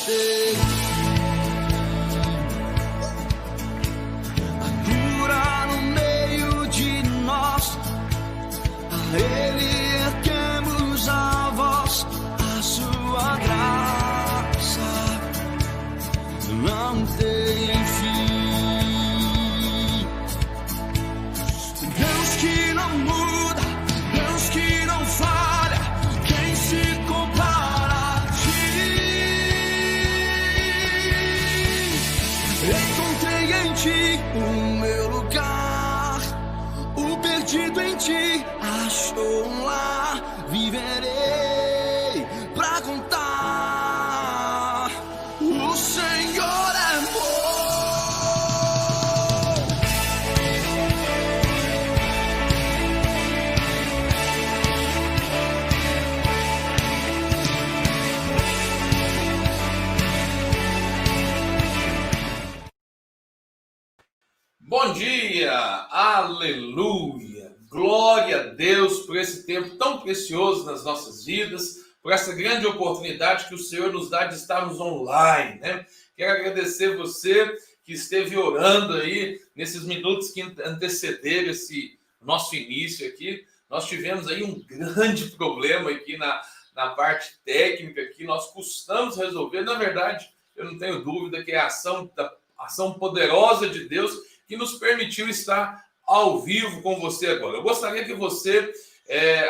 tem a cura no meio de nós. A Ele erguemos a voz, a sua graça não tem fim. Deus que não muda, Deus que não falha, quem se compara a ti? Encontrei em ti o meu lugar, o perdido em ti achou um lar. Viverei pra contar, o Senhor é bom. Bom dia, aleluia, glória a Deus por esse tempo tão precioso nas nossas vidas, por essa grande oportunidade que o Senhor nos dá de estarmos online, né? Quero agradecer você que esteve orando aí nesses minutos que antecederam esse nosso início aqui. Nós tivemos aí um grande problema aqui na parte técnica que nós custamos resolver. Na verdade, eu não tenho dúvida que é a ação poderosa de Deus que nos permitiu estar ao vivo com você agora. Eu gostaria que você,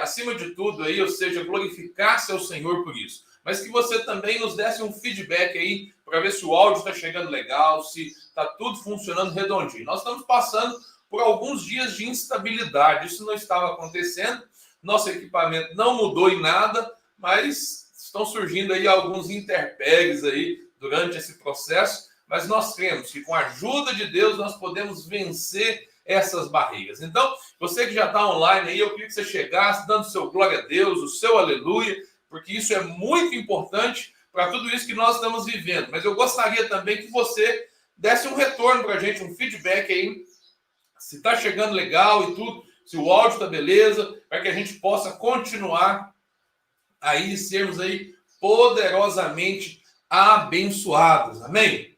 acima de tudo, aí, ou seja, glorificasse ao Senhor por isso. Mas que você também nos desse um feedback aí, para ver se o áudio está chegando legal, se está tudo funcionando redondinho. Nós estamos passando por alguns dias de instabilidade. Isso não estava acontecendo. Nosso equipamento não mudou em nada, mas estão surgindo aí alguns interpéries aí durante esse processo. Mas nós cremos que com a ajuda de Deus nós podemos vencer essas barreiras. Então, você que já está online aí, eu queria que você chegasse dando seu glória a Deus, o seu aleluia, porque isso é muito importante para tudo isso que nós estamos vivendo. Mas eu gostaria também que você desse um retorno para a gente, um feedback aí, se está chegando legal e tudo, se o áudio está beleza, para que a gente possa continuar aí e sermos aí poderosamente abençoados. Amém?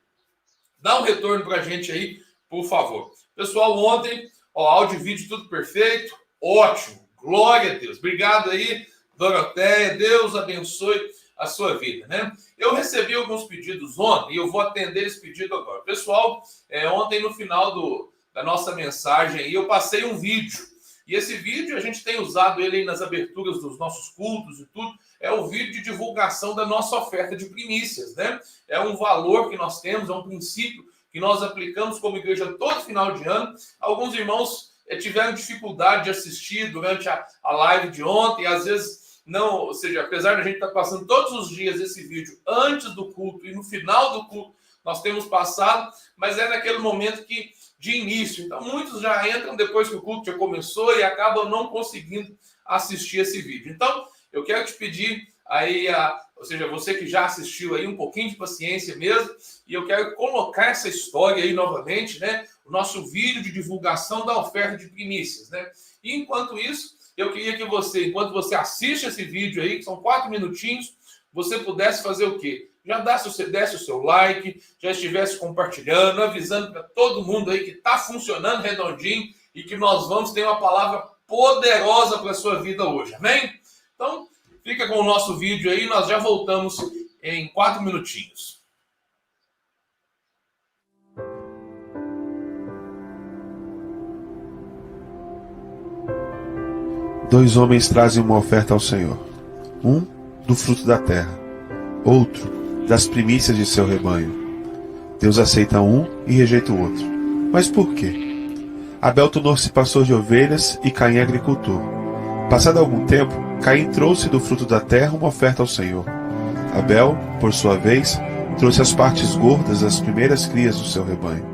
Dá um retorno para a gente aí, por favor. Pessoal, ontem, áudio e vídeo tudo perfeito, ótimo, glória a Deus. Obrigado aí, Doroteia, Deus abençoe a sua vida, né? Eu recebi alguns pedidos ontem e eu vou atender esse pedido agora. Pessoal, ontem no final da nossa mensagem aí, eu passei um vídeo. E esse vídeo, a gente tem usado ele aí nas aberturas dos nossos cultos e tudo. É o vídeo de divulgação da nossa oferta de primícias, né? É um valor que nós temos, é um princípio que nós aplicamos como igreja todo final de ano. Alguns irmãos tiveram dificuldade de assistir durante a live de ontem, às vezes não, ou seja, apesar de a gente estar passando todos os dias esse vídeo antes do culto e no final do culto, nós temos passado, mas é naquele momento de início. Então, muitos já entram depois que o culto já começou e acabam não conseguindo assistir esse vídeo. Então, eu quero te pedir aí, ou seja, você que já assistiu aí, um pouquinho de paciência mesmo, e eu quero colocar essa história aí novamente, né? O nosso vídeo de divulgação da oferta de primícias, né? E enquanto isso, eu queria que você, enquanto você assiste esse vídeo aí, que são 4 minutinhos, você pudesse fazer o quê? Já desse o seu like, já estivesse compartilhando, avisando para todo mundo aí que está funcionando redondinho e que nós vamos ter uma palavra poderosa para a sua vida hoje, amém? Então, fica com o nosso vídeo aí, nós já voltamos em 4 minutinhos. Dois homens trazem uma oferta ao Senhor. Um do fruto da terra, outro das primícias de seu rebanho. Deus aceita um e rejeita o outro. Mas por quê? Abel tornou-se pastor de ovelhas e Caim agricultor. Passado algum tempo, Caim trouxe do fruto da terra uma oferta ao Senhor. Abel, por sua vez, trouxe as partes gordas das primeiras crias do seu rebanho.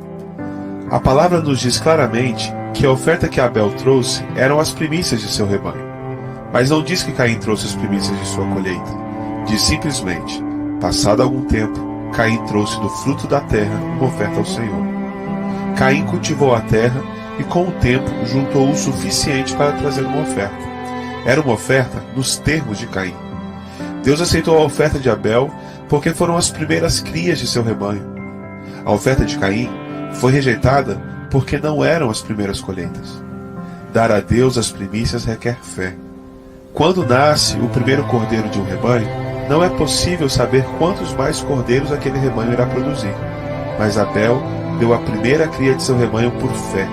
A palavra nos diz claramente que a oferta que Abel trouxe eram as primícias de seu rebanho. Mas não diz que Caim trouxe as primícias de sua colheita. Diz simplesmente, passado algum tempo, Caim trouxe do fruto da terra uma oferta ao Senhor. Caim cultivou a terra e com o tempo juntou o suficiente para trazer uma oferta. Era uma oferta nos termos de Caim. Deus aceitou a oferta de Abel, porque foram as primeiras crias de seu rebanho. A oferta de Caim foi rejeitada porque não eram as primeiras colheitas. Dar a Deus as primícias requer fé. Quando nasce o primeiro cordeiro de um rebanho, não é possível saber quantos mais cordeiros aquele rebanho irá produzir. Mas Abel deu a primeira cria de seu rebanho por fé,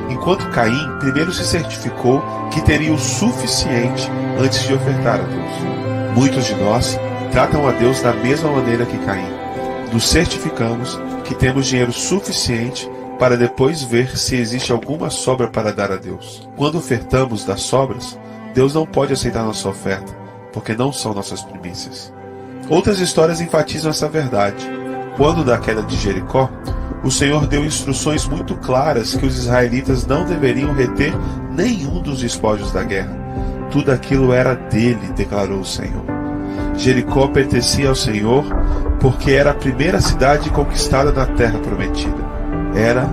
enquanto Caim primeiro se certificou que teria o suficiente antes de ofertar a Deus. Muitos de nós tratam a Deus da mesma maneira que Caim. Nos certificamos que temos dinheiro suficiente para depois ver se existe alguma sobra para dar a Deus. Quando ofertamos das sobras, Deus não pode aceitar nossa oferta, porque não são nossas primícias. Outras histórias enfatizam essa verdade. Quando da queda de Jericó, o Senhor deu instruções muito claras que os israelitas não deveriam reter nenhum dos despojos da guerra. Tudo aquilo era dele, declarou o Senhor. Jericó pertencia ao Senhor porque era a primeira cidade conquistada na terra prometida. Era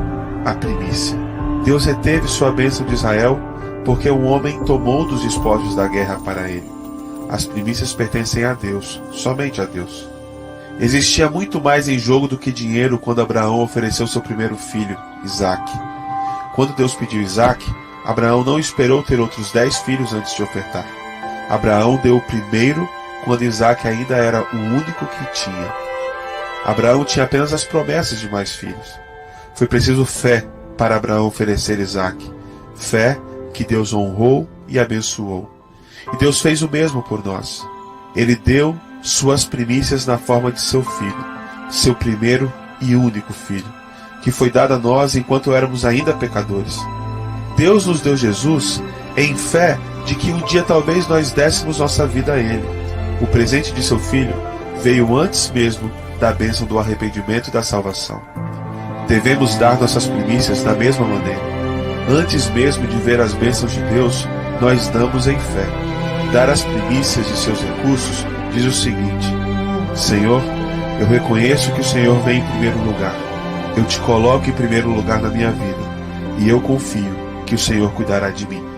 a primícia. Deus reteve sua bênção de Israel porque um homem tomou dos despojos da guerra para ele. As primícias pertencem a Deus, somente a Deus. Existia muito mais em jogo do que dinheiro quando Abraão ofereceu seu primeiro filho, Isaque. Quando Deus pediu Isaque, Abraão não esperou ter outros 10 filhos antes de ofertar. Abraão deu o primeiro quando Isaque ainda era o único que tinha. Abraão tinha apenas as promessas de mais filhos. Foi preciso fé para Abraão oferecer Isaque. Fé que Deus honrou e abençoou. E Deus fez o mesmo por nós. Ele deu suas primícias na forma de seu filho, seu primeiro e único filho, que foi dado a nós enquanto éramos ainda pecadores. Deus nos deu Jesus em fé de que um dia talvez nós dessemos nossa vida a Ele. O presente de seu filho veio antes mesmo da bênção do arrependimento e da salvação. Devemos dar nossas primícias da mesma maneira. Antes mesmo de ver as bênçãos de Deus, nós damos em fé. Dar as primícias de seus recursos diz o seguinte: Senhor, eu reconheço que o Senhor vem em primeiro lugar. Eu te coloco em primeiro lugar na minha vida, e eu confio que o Senhor cuidará de mim.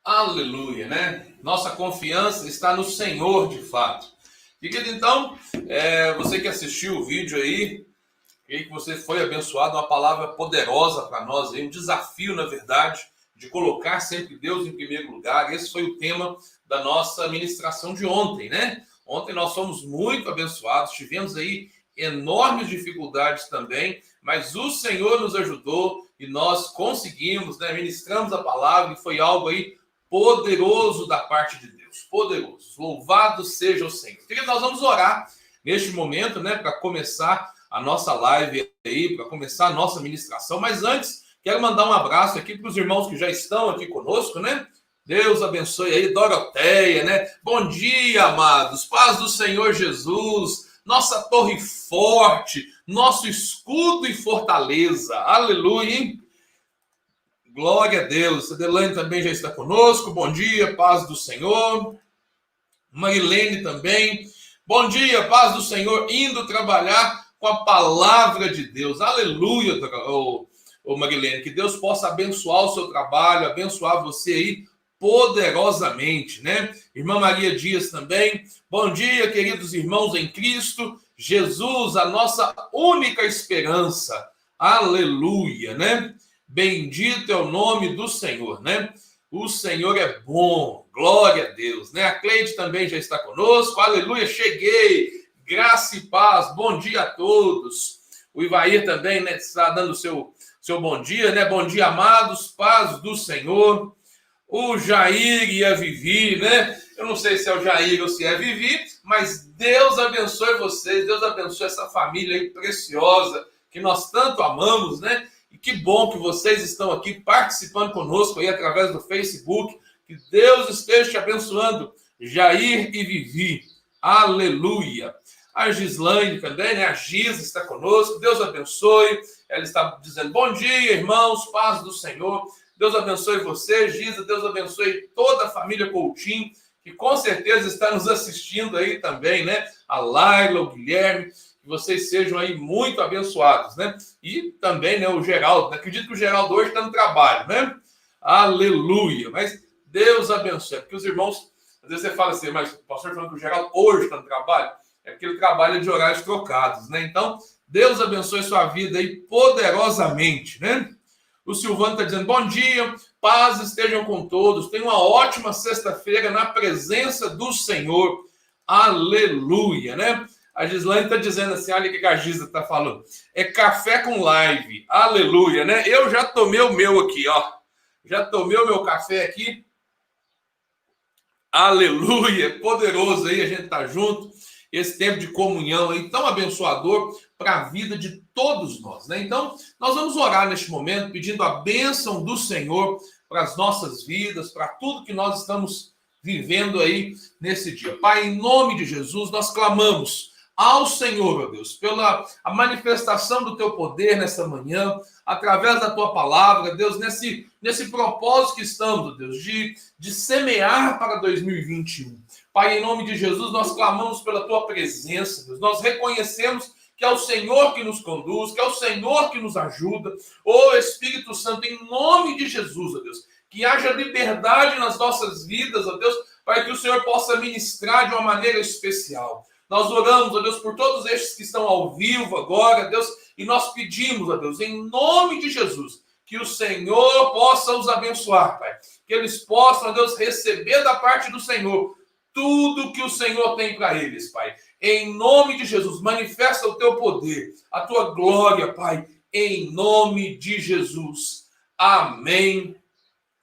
Aleluia, né? Nossa confiança está no Senhor, de fato. Querido, então, você que assistiu o vídeo aí, creio que você foi abençoado, uma palavra poderosa para nós, aí, um desafio, na verdade, de colocar sempre Deus em primeiro lugar. Esse foi o tema da nossa ministração de ontem, né? Ontem nós fomos muito abençoados, tivemos aí enormes dificuldades também, mas o Senhor nos ajudou e nós conseguimos, né? Ministramos a palavra e foi algo aí poderoso da parte de Deus, poderoso. Louvado seja o Senhor. Querido, nós vamos orar neste momento, né, para começar a nossa live aí, para começar a nossa ministração. Mas antes, quero mandar um abraço aqui para os irmãos que já estão aqui conosco, né? Deus abençoe aí, Doroteia, né? Bom dia, amados. Paz do Senhor Jesus, nossa torre forte, nosso escudo e fortaleza. Aleluia, hein? Glória a Deus. A Delane também já está conosco. Bom dia, paz do Senhor. Marilene também. Bom dia, paz do Senhor, indo trabalhar com a palavra de Deus. Aleluia, Marilene. Que Deus possa abençoar o seu trabalho, abençoar você aí poderosamente, né? Irmã Maria Dias também. Bom dia, queridos irmãos em Cristo. Jesus, a nossa única esperança. Aleluia, né? Bendito é o nome do Senhor, né? O Senhor é bom, glória a Deus, né? A Cleide também já está conosco, aleluia, cheguei, graça e paz, bom dia a todos. O Ivair também, né, está dando o seu bom dia, né? Bom dia, amados, paz do Senhor. O Jair e a Vivi, né? Eu não sei se é o Jair ou se é a Vivi, mas Deus abençoe vocês, Deus abençoe essa família aí preciosa, que nós tanto amamos, né? E que bom que vocês estão aqui participando conosco aí através do Facebook. Que Deus esteja te abençoando, Jair e Vivi. Aleluia. A Gislaine também, né? A Gis está conosco. Deus abençoe. Ela está dizendo, bom dia, irmãos, paz do Senhor. Deus abençoe você, Gisa. Deus abençoe toda a família Coutinho que com certeza está nos assistindo aí também, né? A Laila, o Guilherme, que vocês sejam aí muito abençoados, né? E também, né, o Geraldo, acredito que o Geraldo hoje está no trabalho, né? Aleluia! Mas Deus abençoe, porque os irmãos, às vezes você fala assim, mas o pastor falando que o Geraldo hoje está no trabalho, é que ele trabalha de horários trocados, né? Então, Deus abençoe sua vida aí poderosamente, né? O Silvano está dizendo, bom dia, paz estejam com todos, tenham uma ótima sexta-feira na presença do Senhor, aleluia, né? A Gislaine está dizendo assim, olha o que a Gisla está falando, é café com live, aleluia, né? Eu já tomei o meu aqui, ó, já tomei o meu café aqui, aleluia, poderoso aí, a gente tá junto, esse tempo de comunhão aí tão abençoador para a vida de todos nós, né? Então, nós vamos orar neste momento, pedindo a bênção do Senhor para as nossas vidas, para tudo que nós estamos vivendo aí nesse dia. Pai, em nome de Jesus, nós clamamos ao Senhor, meu Deus, pela a manifestação do teu poder nessa manhã, através da tua palavra, Deus, nesse propósito que estamos, Deus, de semear para 2021. Pai, em nome de Jesus, nós clamamos pela tua presença, Deus. Nós reconhecemos que é o Senhor que nos conduz, que é o Senhor que nos ajuda. Ô Espírito Santo, em nome de Jesus, ó Deus, que haja liberdade nas nossas vidas, ó Deus, para que o Senhor possa ministrar de uma maneira especial. Nós oramos, ó Deus, por todos estes que estão ao vivo agora, Deus, e nós pedimos, ó Deus, em nome de Jesus, que o Senhor possa os abençoar, Pai. Que eles possam, ó Deus, receber da parte do Senhor tudo que o Senhor tem para eles, Pai. Em nome de Jesus, manifesta o teu poder, a tua glória, Pai, em nome de Jesus. Amém.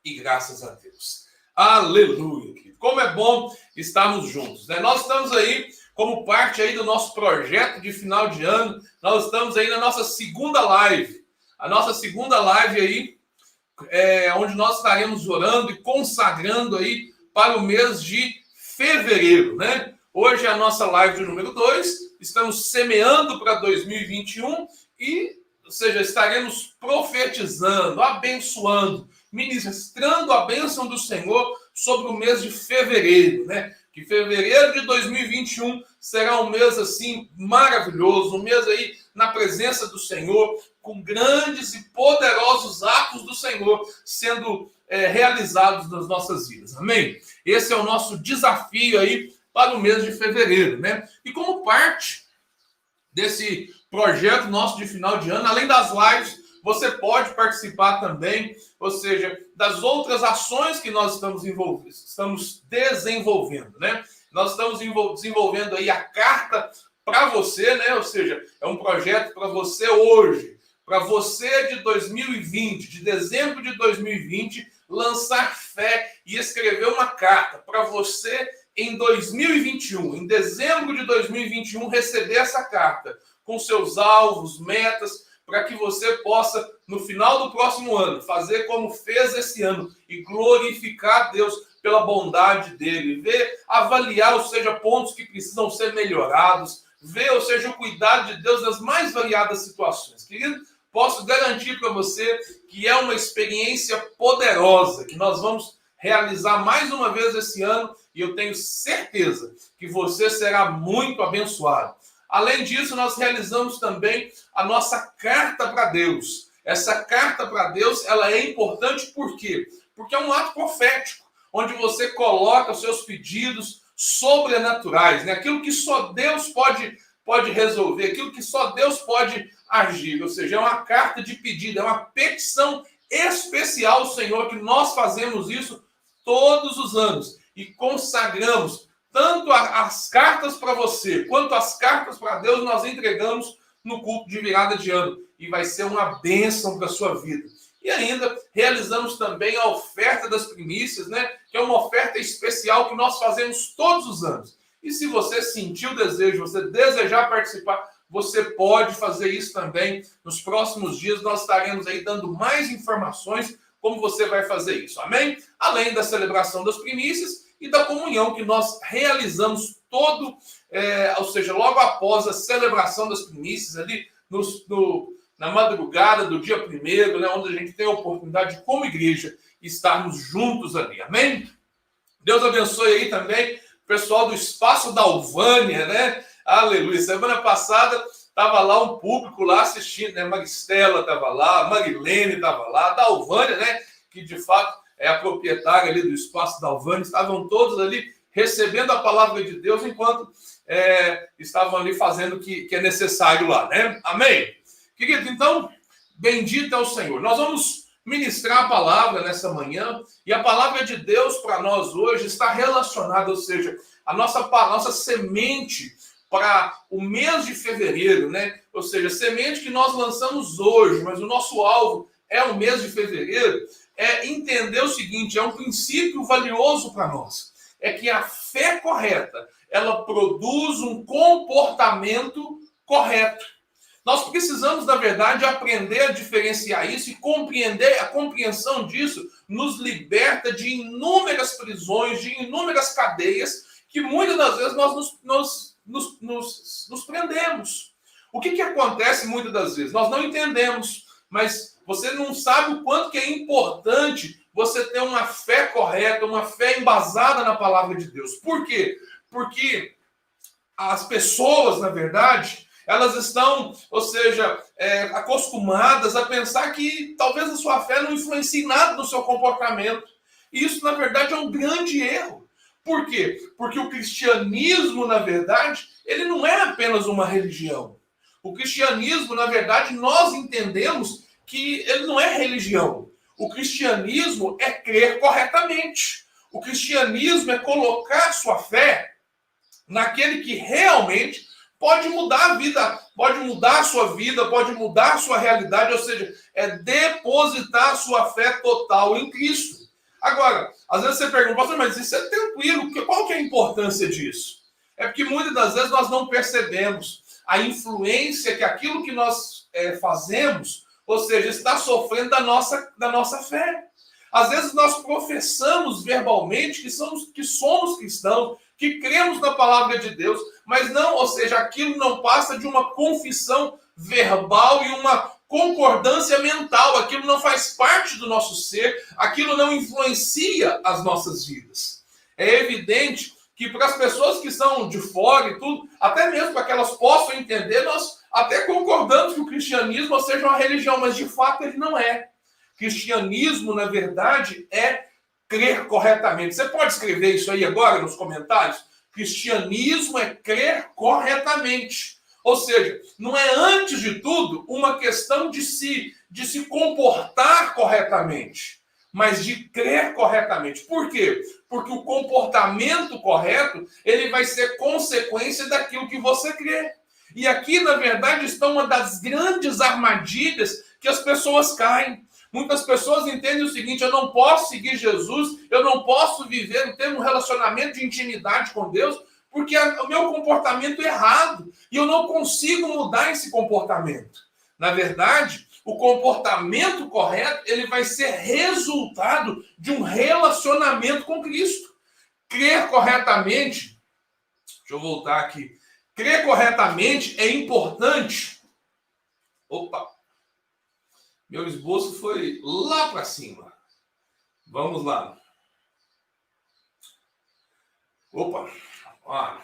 E graças a Deus. Aleluia. Como é bom estarmos juntos, né? Nós estamos aí como parte aí do nosso projeto de final de ano. Nós estamos aí na nossa segunda live. A nossa segunda live aí, onde nós estaremos orando e consagrando aí para o mês de fevereiro, né? Hoje é a nossa live de número 2, estamos semeando para 2021 e, ou seja, estaremos profetizando, abençoando, ministrando a bênção do Senhor sobre o mês de fevereiro, né? Que fevereiro de 2021 será um mês, assim, maravilhoso, um mês aí na presença do Senhor, com grandes e poderosos atos do Senhor sendo realizados nas nossas vidas, amém? Esse é o nosso desafio aí para o mês de fevereiro, né? E como parte desse projeto nosso de final de ano, além das lives, você pode participar também, ou seja, das outras ações que nós estamos desenvolvendo, né? Nós estamos desenvolvendo aí a carta para você, né? Ou seja, é um projeto para você hoje, para você de 2020, de dezembro de 2020, lançar fé e escrever uma carta para você em 2021, em dezembro de 2021, receber essa carta com seus alvos, metas, para que você possa, no final do próximo ano, fazer como fez esse ano e glorificar a Deus pela bondade dele, avaliar, ou seja, pontos que precisam ser melhorados, ou seja, o cuidado de Deus nas mais variadas situações. Querido, posso garantir para você que é uma experiência poderosa, que nós vamos realizar mais uma vez esse ano, e eu tenho certeza que você será muito abençoado. Além disso, nós realizamos também a nossa carta para Deus. Essa carta para Deus, ela é importante por quê? Porque é um ato profético, onde você coloca os seus pedidos sobrenaturais, né? Aquilo que só Deus pode resolver, aquilo que só Deus pode agir. Ou seja, é uma carta de pedido, é uma petição especial ao Senhor, que nós fazemos isso todos os anos e consagramos tanto as cartas para você quanto as cartas para Deus, nós entregamos no culto de virada de ano e vai ser uma bênção para a sua vida. E ainda realizamos também a oferta das primícias, né? Que é uma oferta especial que nós fazemos todos os anos. E se você sentir o desejo, você desejar participar, você pode fazer isso também. Nos próximos dias nós estaremos aí dando mais informações como você vai fazer isso, amém? Além da celebração das primícias e da comunhão que nós realizamos ou seja, logo após a celebração das primícias, ali na madrugada do dia 1º, né, onde a gente tem a oportunidade, como igreja, estarmos juntos ali, amém? Deus abençoe aí também o pessoal do Espaço da Alvânia, né? Aleluia. Semana passada estava lá um público lá assistindo, né? Maristela estava lá, Marilene estava lá, da Alvânia, né? Que de fato é a proprietária ali do Espaço da Alvânia. Estavam todos ali recebendo a palavra de Deus enquanto estavam ali fazendo o que é necessário lá, né? Amém? Querido, então, bendito é o Senhor. Nós vamos ministrar a palavra nessa manhã, e a palavra de Deus para nós hoje está relacionada, ou seja, a nossa semente para o mês de fevereiro, né? Ou seja, semente que nós lançamos hoje, mas o nosso alvo é o mês de fevereiro, é entender o seguinte, é um princípio valioso para nós, é que a fé correta, ela produz um comportamento correto. Nós precisamos, na verdade, aprender a diferenciar isso e compreender, a compreensão disso nos liberta de inúmeras prisões, de inúmeras cadeias, que muitas das vezes nós nos prendemos. O que acontece muitas das vezes? Nós não entendemos, mas você não sabe o quanto que é importante você ter uma fé correta, uma fé embasada na palavra de Deus. Por quê? Porque as pessoas, na verdade, elas estão, ou seja, acostumadas a pensar que talvez a sua fé não influencie nada no seu comportamento. E isso, na verdade, é um grande erro. Por quê? Porque o cristianismo, na verdade, ele não é apenas uma religião. O cristianismo, na verdade, nós entendemos que ele não é religião. O cristianismo é crer corretamente. O cristianismo é colocar sua fé naquele que realmente pode mudar a vida, pode mudar a sua vida, pode mudar a sua realidade, ou seja, é depositar a sua fé total em Cristo. Agora, às vezes você pergunta, pastor, mas isso é tranquilo, qual que é a importância disso? É porque muitas das vezes nós não percebemos a influência que aquilo que nós fazemos, ou seja, está sofrendo da nossa fé. Às vezes nós professamos verbalmente que somos cristãos, que cremos na palavra de Deus, mas não, ou seja, aquilo não passa de uma confissão verbal e uma concordância mental, aquilo não faz parte do nosso ser, aquilo não influencia as nossas vidas. É evidente que para as pessoas que são de fora e tudo, até mesmo para que elas possam entender, nós até concordamos que o cristianismo seja uma religião, mas de fato ele não é. Cristianismo, na verdade, é crer corretamente. Você pode escrever isso aí agora nos comentários? Cristianismo é crer corretamente. Ou seja, não é antes de tudo uma questão de se comportar corretamente, mas de crer corretamente. Por quê? Porque o comportamento correto, ele vai ser consequência daquilo que você crê. E aqui, na verdade, está uma das grandes armadilhas que as pessoas caem. Muitas pessoas entendem o seguinte, eu não posso seguir Jesus, eu não posso viver, ter um relacionamento de intimidade com Deus, porque o meu comportamento é errado, e eu não consigo mudar esse comportamento. Na verdade, o comportamento correto, ele vai ser resultado de um relacionamento com Cristo. Crer corretamente, deixa eu voltar aqui, crer corretamente é importante. Opa! Meu esboço foi lá para cima. Vamos lá. Opa! Ó.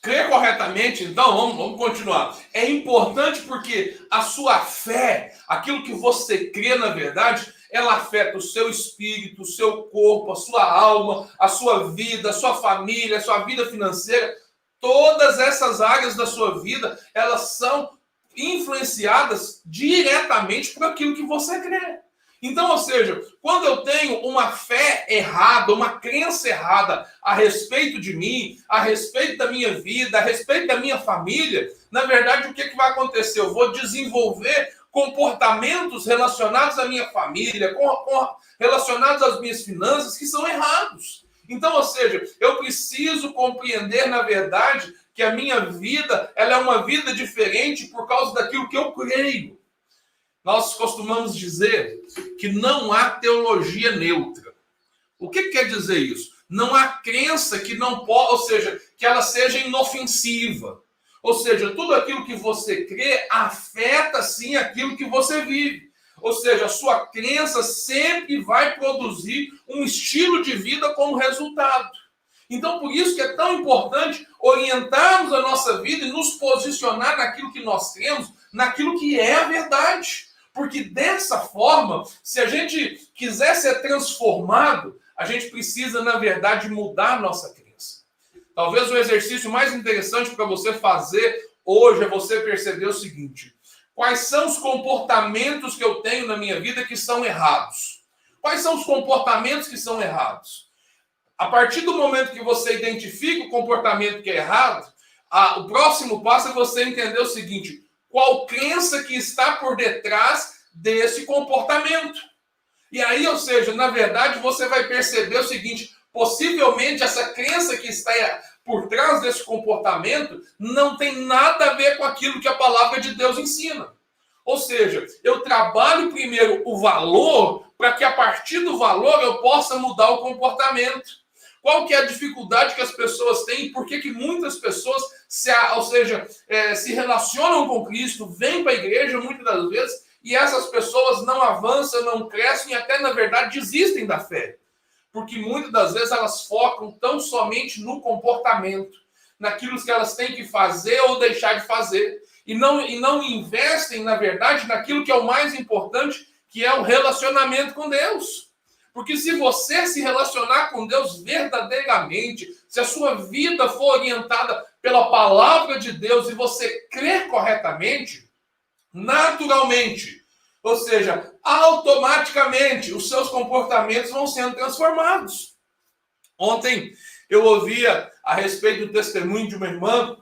Crer corretamente, então, vamos continuar. É importante porque a sua fé, aquilo que você crê na verdade, ela afeta o seu espírito, o seu corpo, a sua alma, a sua vida, a sua família, a sua vida financeira. Todas essas áreas da sua vida, elas são influenciadas diretamente por aquilo que você crê. Então, ou seja, quando eu tenho uma fé errada, uma crença errada a respeito de mim, a respeito da minha vida, a respeito da minha família, na verdade, o que vai acontecer? Eu vou desenvolver comportamentos relacionados à minha família, relacionados às minhas finanças, que são errados. Então, ou seja, eu preciso compreender, na verdade, que a minha vida, ela é uma vida diferente por causa daquilo que eu creio. Nós costumamos dizer que não há teologia neutra. O que quer dizer isso? Não há crença que não pode, ou seja, que ela seja inofensiva. Ou seja, tudo aquilo que você crê afeta, sim, aquilo que você vive. Ou seja, a sua crença sempre vai produzir um estilo de vida como resultado. Então, por isso que é tão importante orientarmos a nossa vida e nos posicionar naquilo que nós cremos, naquilo que é a verdade. Porque dessa forma, se a gente quiser ser transformado, a gente precisa, na verdade, mudar a nossa crença. Talvez o exercício mais interessante para você fazer hoje é você perceber o seguinte: quais são os comportamentos que eu tenho na minha vida que são errados? Quais são os comportamentos que são errados? A partir do momento que você identifica o comportamento que é errado, o próximo passo é você entender o seguinte: qual crença que está por detrás desse comportamento? E aí, ou seja, na verdade, você vai perceber o seguinte: possivelmente essa crença que está por trás desse comportamento não tem nada a ver com aquilo que a palavra de Deus ensina. Ou seja, eu trabalho primeiro o valor para que a partir do valor eu possa mudar o comportamento. Qual que é a dificuldade que as pessoas têm e por que muitas pessoas se relacionam com Cristo, vêm para a igreja muitas das vezes e essas pessoas não avançam, não crescem e até, na verdade, desistem da fé. Porque muitas das vezes elas focam tão somente no comportamento, naquilo que elas têm que fazer ou deixar de fazer. E não investem, na verdade, naquilo que é o mais importante, que é o relacionamento com Deus. Porque se você se relacionar com Deus verdadeiramente, se a sua vida for orientada pela palavra de Deus e você crer corretamente, naturalmente, ou seja, automaticamente, os seus comportamentos vão sendo transformados. Ontem eu ouvia a respeito do testemunho de uma irmã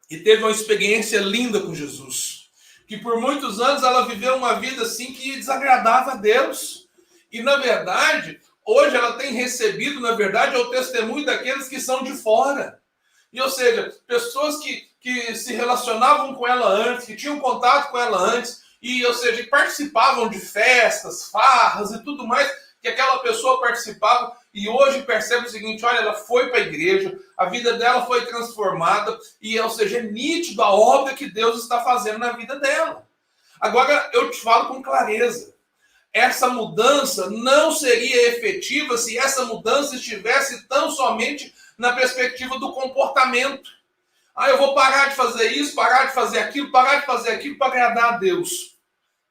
e teve uma experiência linda com Jesus. Que por muitos anos ela viveu uma vida assim que desagradava a Deus. E, na verdade, hoje ela tem recebido, na verdade, o testemunho daqueles que são de fora. E, ou seja, pessoas que se relacionavam com ela antes, que tinham contato com ela antes, e, ou seja, participavam de festas, farras e tudo mais, que aquela pessoa participava, e hoje percebe o seguinte: olha, ela foi para a igreja, a vida dela foi transformada, e, ou seja, é nítido a obra que Deus está fazendo na vida dela. Agora, eu te falo com clareza, essa mudança não seria efetiva se essa mudança estivesse tão somente na perspectiva do comportamento. Eu vou parar de fazer isso, parar de fazer aquilo para agradar a Deus.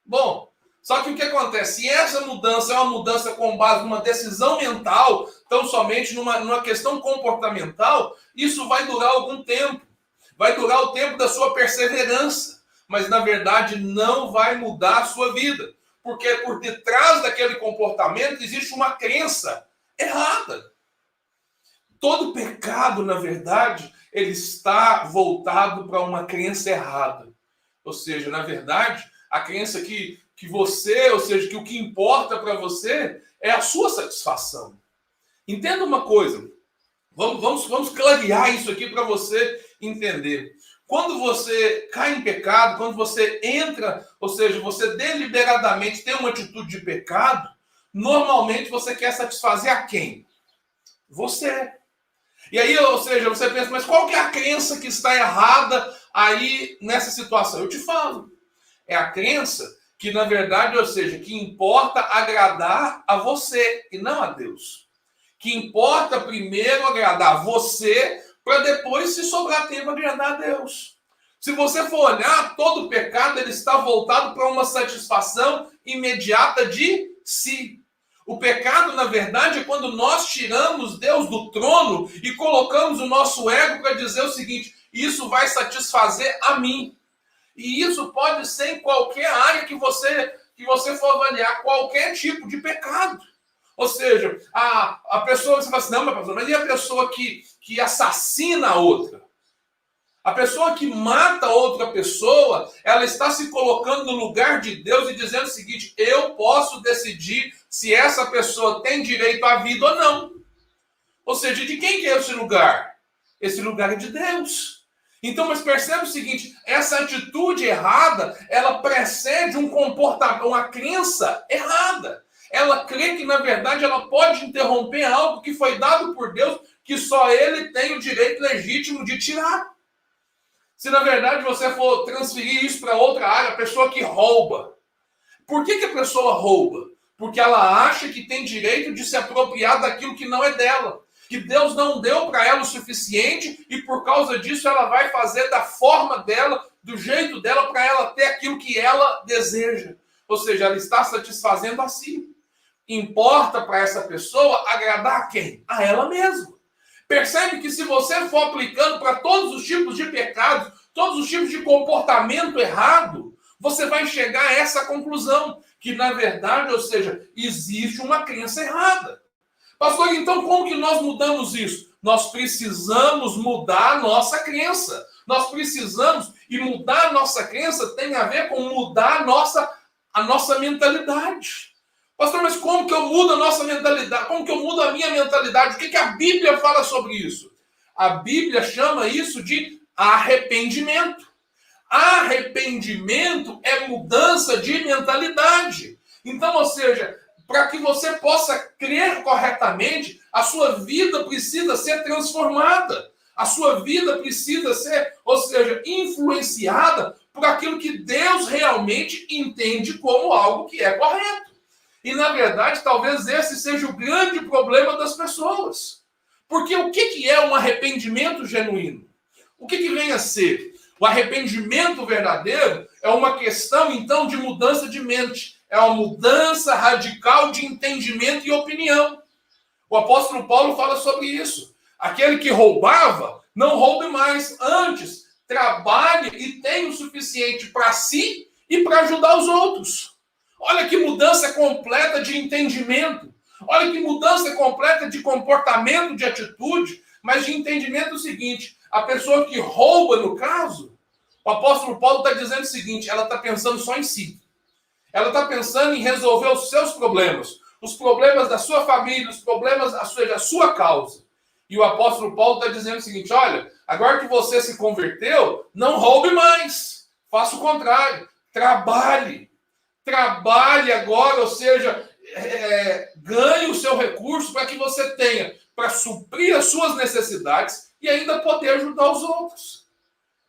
Bom, só que o que acontece? Se essa mudança é uma mudança com base numa decisão mental, tão somente numa questão comportamental, isso vai durar algum tempo. Vai durar o tempo da sua perseverança. Mas, na verdade, não vai mudar a sua vida. Porque por detrás daquele comportamento existe uma crença errada. Todo pecado, na verdade, ele está voltado para uma crença errada. Ou seja, na verdade, a crença que você, ou seja, que o que importa para você é a sua satisfação. Entenda uma coisa, vamos clarear isso aqui para você entender. Quando você cai em pecado, quando você entra, ou seja, você deliberadamente tem uma atitude de pecado, normalmente você quer satisfazer a quem? Você. E aí, ou seja, você pensa, mas qual que é a crença que está errada aí nessa situação? Eu te falo. É a crença que, na verdade, ou seja, que importa agradar a você e não a Deus. Que importa primeiro agradar você, para depois, se sobrar tempo, agradar a Deus. Se você for olhar, todo pecado ele está voltado para uma satisfação imediata de si. O pecado, na verdade, é quando nós tiramos Deus do trono e colocamos o nosso ego para dizer o seguinte: isso vai satisfazer a mim. E isso pode ser em qualquer área que você for avaliar, qualquer tipo de pecado. Ou seja, a pessoa, você fala assim, não, mas e a pessoa que assassina a outra? A pessoa que mata outra pessoa, ela está se colocando no lugar de Deus e dizendo o seguinte: eu posso decidir se essa pessoa tem direito à vida ou não. Ou seja, de quem que é esse lugar? Esse lugar é de Deus. Então, mas percebe o seguinte: essa atitude errada, ela precede um comportamento, uma crença errada. Ela crê que, na verdade, ela pode interromper algo que foi dado por Deus, que só Ele tem o direito legítimo de tirar. Se na verdade você for transferir isso para outra área, a pessoa que rouba. Por que a pessoa rouba? Porque ela acha que tem direito de se apropriar daquilo que não é dela. Que Deus não deu para ela o suficiente e por causa disso ela vai fazer da forma dela, do jeito dela, para ela ter aquilo que ela deseja. Ou seja, ela está satisfazendo a si. Importa para essa pessoa agradar a quem? A ela mesma. Percebe que se você for aplicando para todos os tipos de pecados, todos os tipos de comportamento errado, você vai chegar a essa conclusão, que na verdade, ou seja, existe uma crença errada. Pastor, então como que nós mudamos isso? Nós precisamos mudar a nossa crença. Nós precisamos, e mudar a nossa crença tem a ver com mudar a nossa mentalidade. Pastor, mas como que eu mudo a nossa mentalidade? Como que eu mudo a minha mentalidade? O que a Bíblia fala sobre isso? A Bíblia chama isso de arrependimento. Arrependimento é mudança de mentalidade. Então, ou seja, para que você possa crer corretamente, a sua vida precisa ser transformada. A sua vida precisa ser, ou seja, influenciada por aquilo que Deus realmente entende como algo que é correto. E, na verdade, talvez esse seja o grande problema das pessoas. Porque o que é um arrependimento genuíno? O que vem a ser? O arrependimento verdadeiro é uma questão, então, de mudança de mente. É uma mudança radical de entendimento e opinião. O apóstolo Paulo fala sobre isso. Aquele que roubava, não roube mais. Antes, trabalhe e tenha o suficiente para si e para ajudar os outros. Olha que mudança completa de entendimento. Olha que mudança completa de comportamento, de atitude, mas de entendimento o seguinte: a pessoa que rouba, no caso, o apóstolo Paulo está dizendo o seguinte, ela está pensando só em si. Ela está pensando em resolver os seus problemas, os problemas da sua família, os problemas, ou seja, a sua causa. E o apóstolo Paulo está dizendo o seguinte: olha, agora que você se converteu, não roube mais. Faça o contrário. Trabalhe. Trabalhe agora, ou seja, ganhe o seu recurso para que você tenha para suprir as suas necessidades e ainda poder ajudar os outros.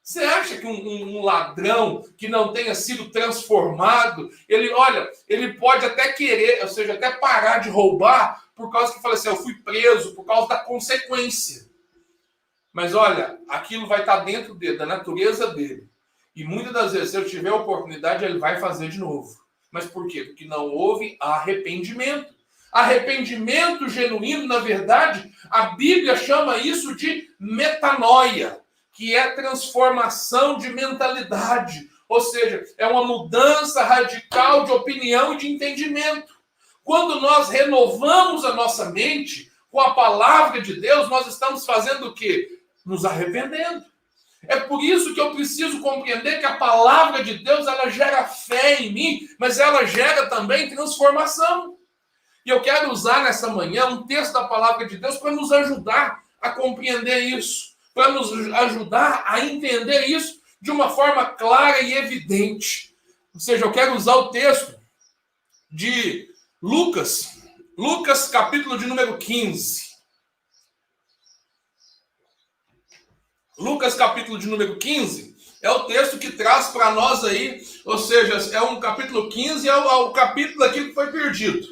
Você acha que um ladrão que não tenha sido transformado, ele pode até querer, ou seja, até parar de roubar por causa que fala assim, eu fui preso, por causa da consequência. Mas olha, aquilo vai estar dentro dele, da natureza dele. E muitas das vezes, se ele tiver a oportunidade, ele vai fazer de novo. Mas por quê? Porque não houve arrependimento. Arrependimento genuíno, na verdade, a Bíblia chama isso de metanoia, que é transformação de mentalidade. Ou seja, é uma mudança radical de opinião e de entendimento. Quando nós renovamos a nossa mente com a palavra de Deus, nós estamos fazendo o quê? Nos arrependendo. É por isso que eu preciso compreender que a palavra de Deus, ela gera fé em mim, mas ela gera também transformação. E eu quero usar nessa manhã um texto da palavra de Deus para nos ajudar a compreender isso, para nos ajudar a entender isso de uma forma clara e evidente. Ou seja, eu quero usar o texto de Lucas capítulo de número 15. Lucas, capítulo de número 15, é o texto que traz para nós aí, ou seja, é um capítulo 15, é o capítulo daquilo que foi perdido.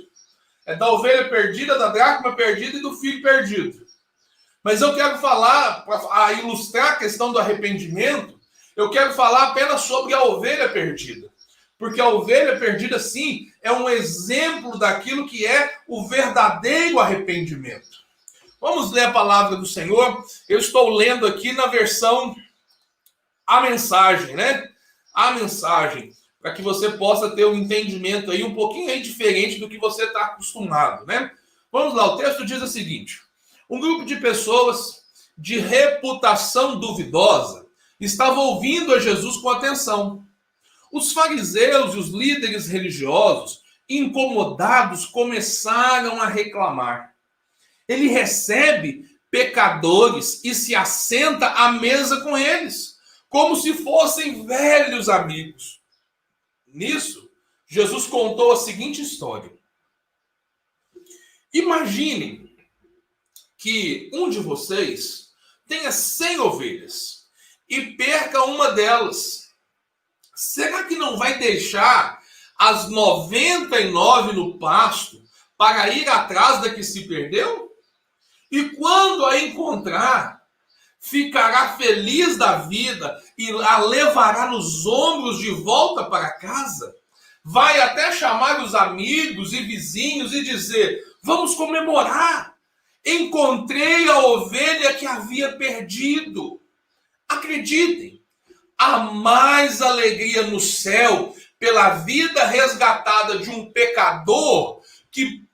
É da ovelha perdida, da dracma perdida e do filho perdido. Mas eu quero falar, para ilustrar a questão do arrependimento, eu quero falar apenas sobre a ovelha perdida. Porque a ovelha perdida, sim, é um exemplo daquilo que é o verdadeiro arrependimento. Vamos ler a palavra do Senhor. Eu estou lendo aqui na versão A Mensagem, né? A Mensagem, para que você possa ter um entendimento aí um pouquinho aí diferente do que você está acostumado, né? Vamos lá, o texto diz o seguinte: um grupo de pessoas de reputação duvidosa estava ouvindo a Jesus com atenção. Os fariseus e os líderes religiosos, incomodados, começaram a reclamar. Ele recebe pecadores e se assenta à mesa com eles, como se fossem velhos amigos. Nisso, Jesus contou a seguinte história. Imagine que um de vocês tenha 100 ovelhas e perca uma delas, será que não vai deixar as 99 no pasto para ir atrás da que se perdeu? E quando a encontrar, ficará feliz da vida e a levará nos ombros de volta para casa? Vai até chamar os amigos e vizinhos e dizer: vamos comemorar, encontrei a ovelha que havia perdido. Acreditem, há mais alegria no céu pela vida resgatada de um pecador que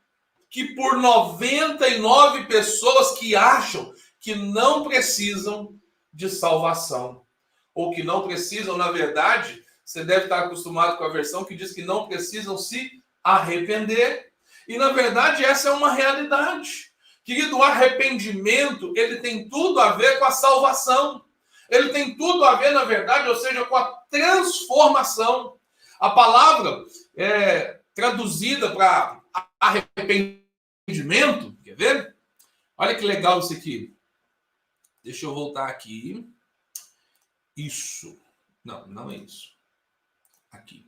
por 99 pessoas que acham que não precisam de salvação. Ou que não precisam, na verdade, você deve estar acostumado com a versão que diz que não precisam se arrepender. E, na verdade, essa é uma realidade. Querido, o arrependimento, ele tem tudo a ver com a salvação. Ele tem tudo a ver, na verdade, ou seja, com a transformação. A palavra traduzida para arrependimento, quer ver? Olha que legal isso aqui. Deixa eu voltar aqui. Isso. Não é isso. Aqui.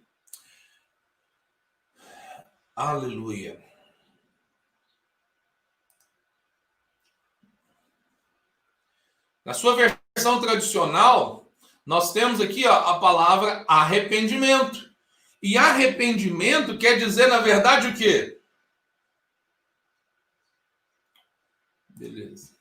Aleluia. Na sua versão tradicional, nós temos aqui a palavra arrependimento. E arrependimento quer dizer, na verdade, o quê? Beleza.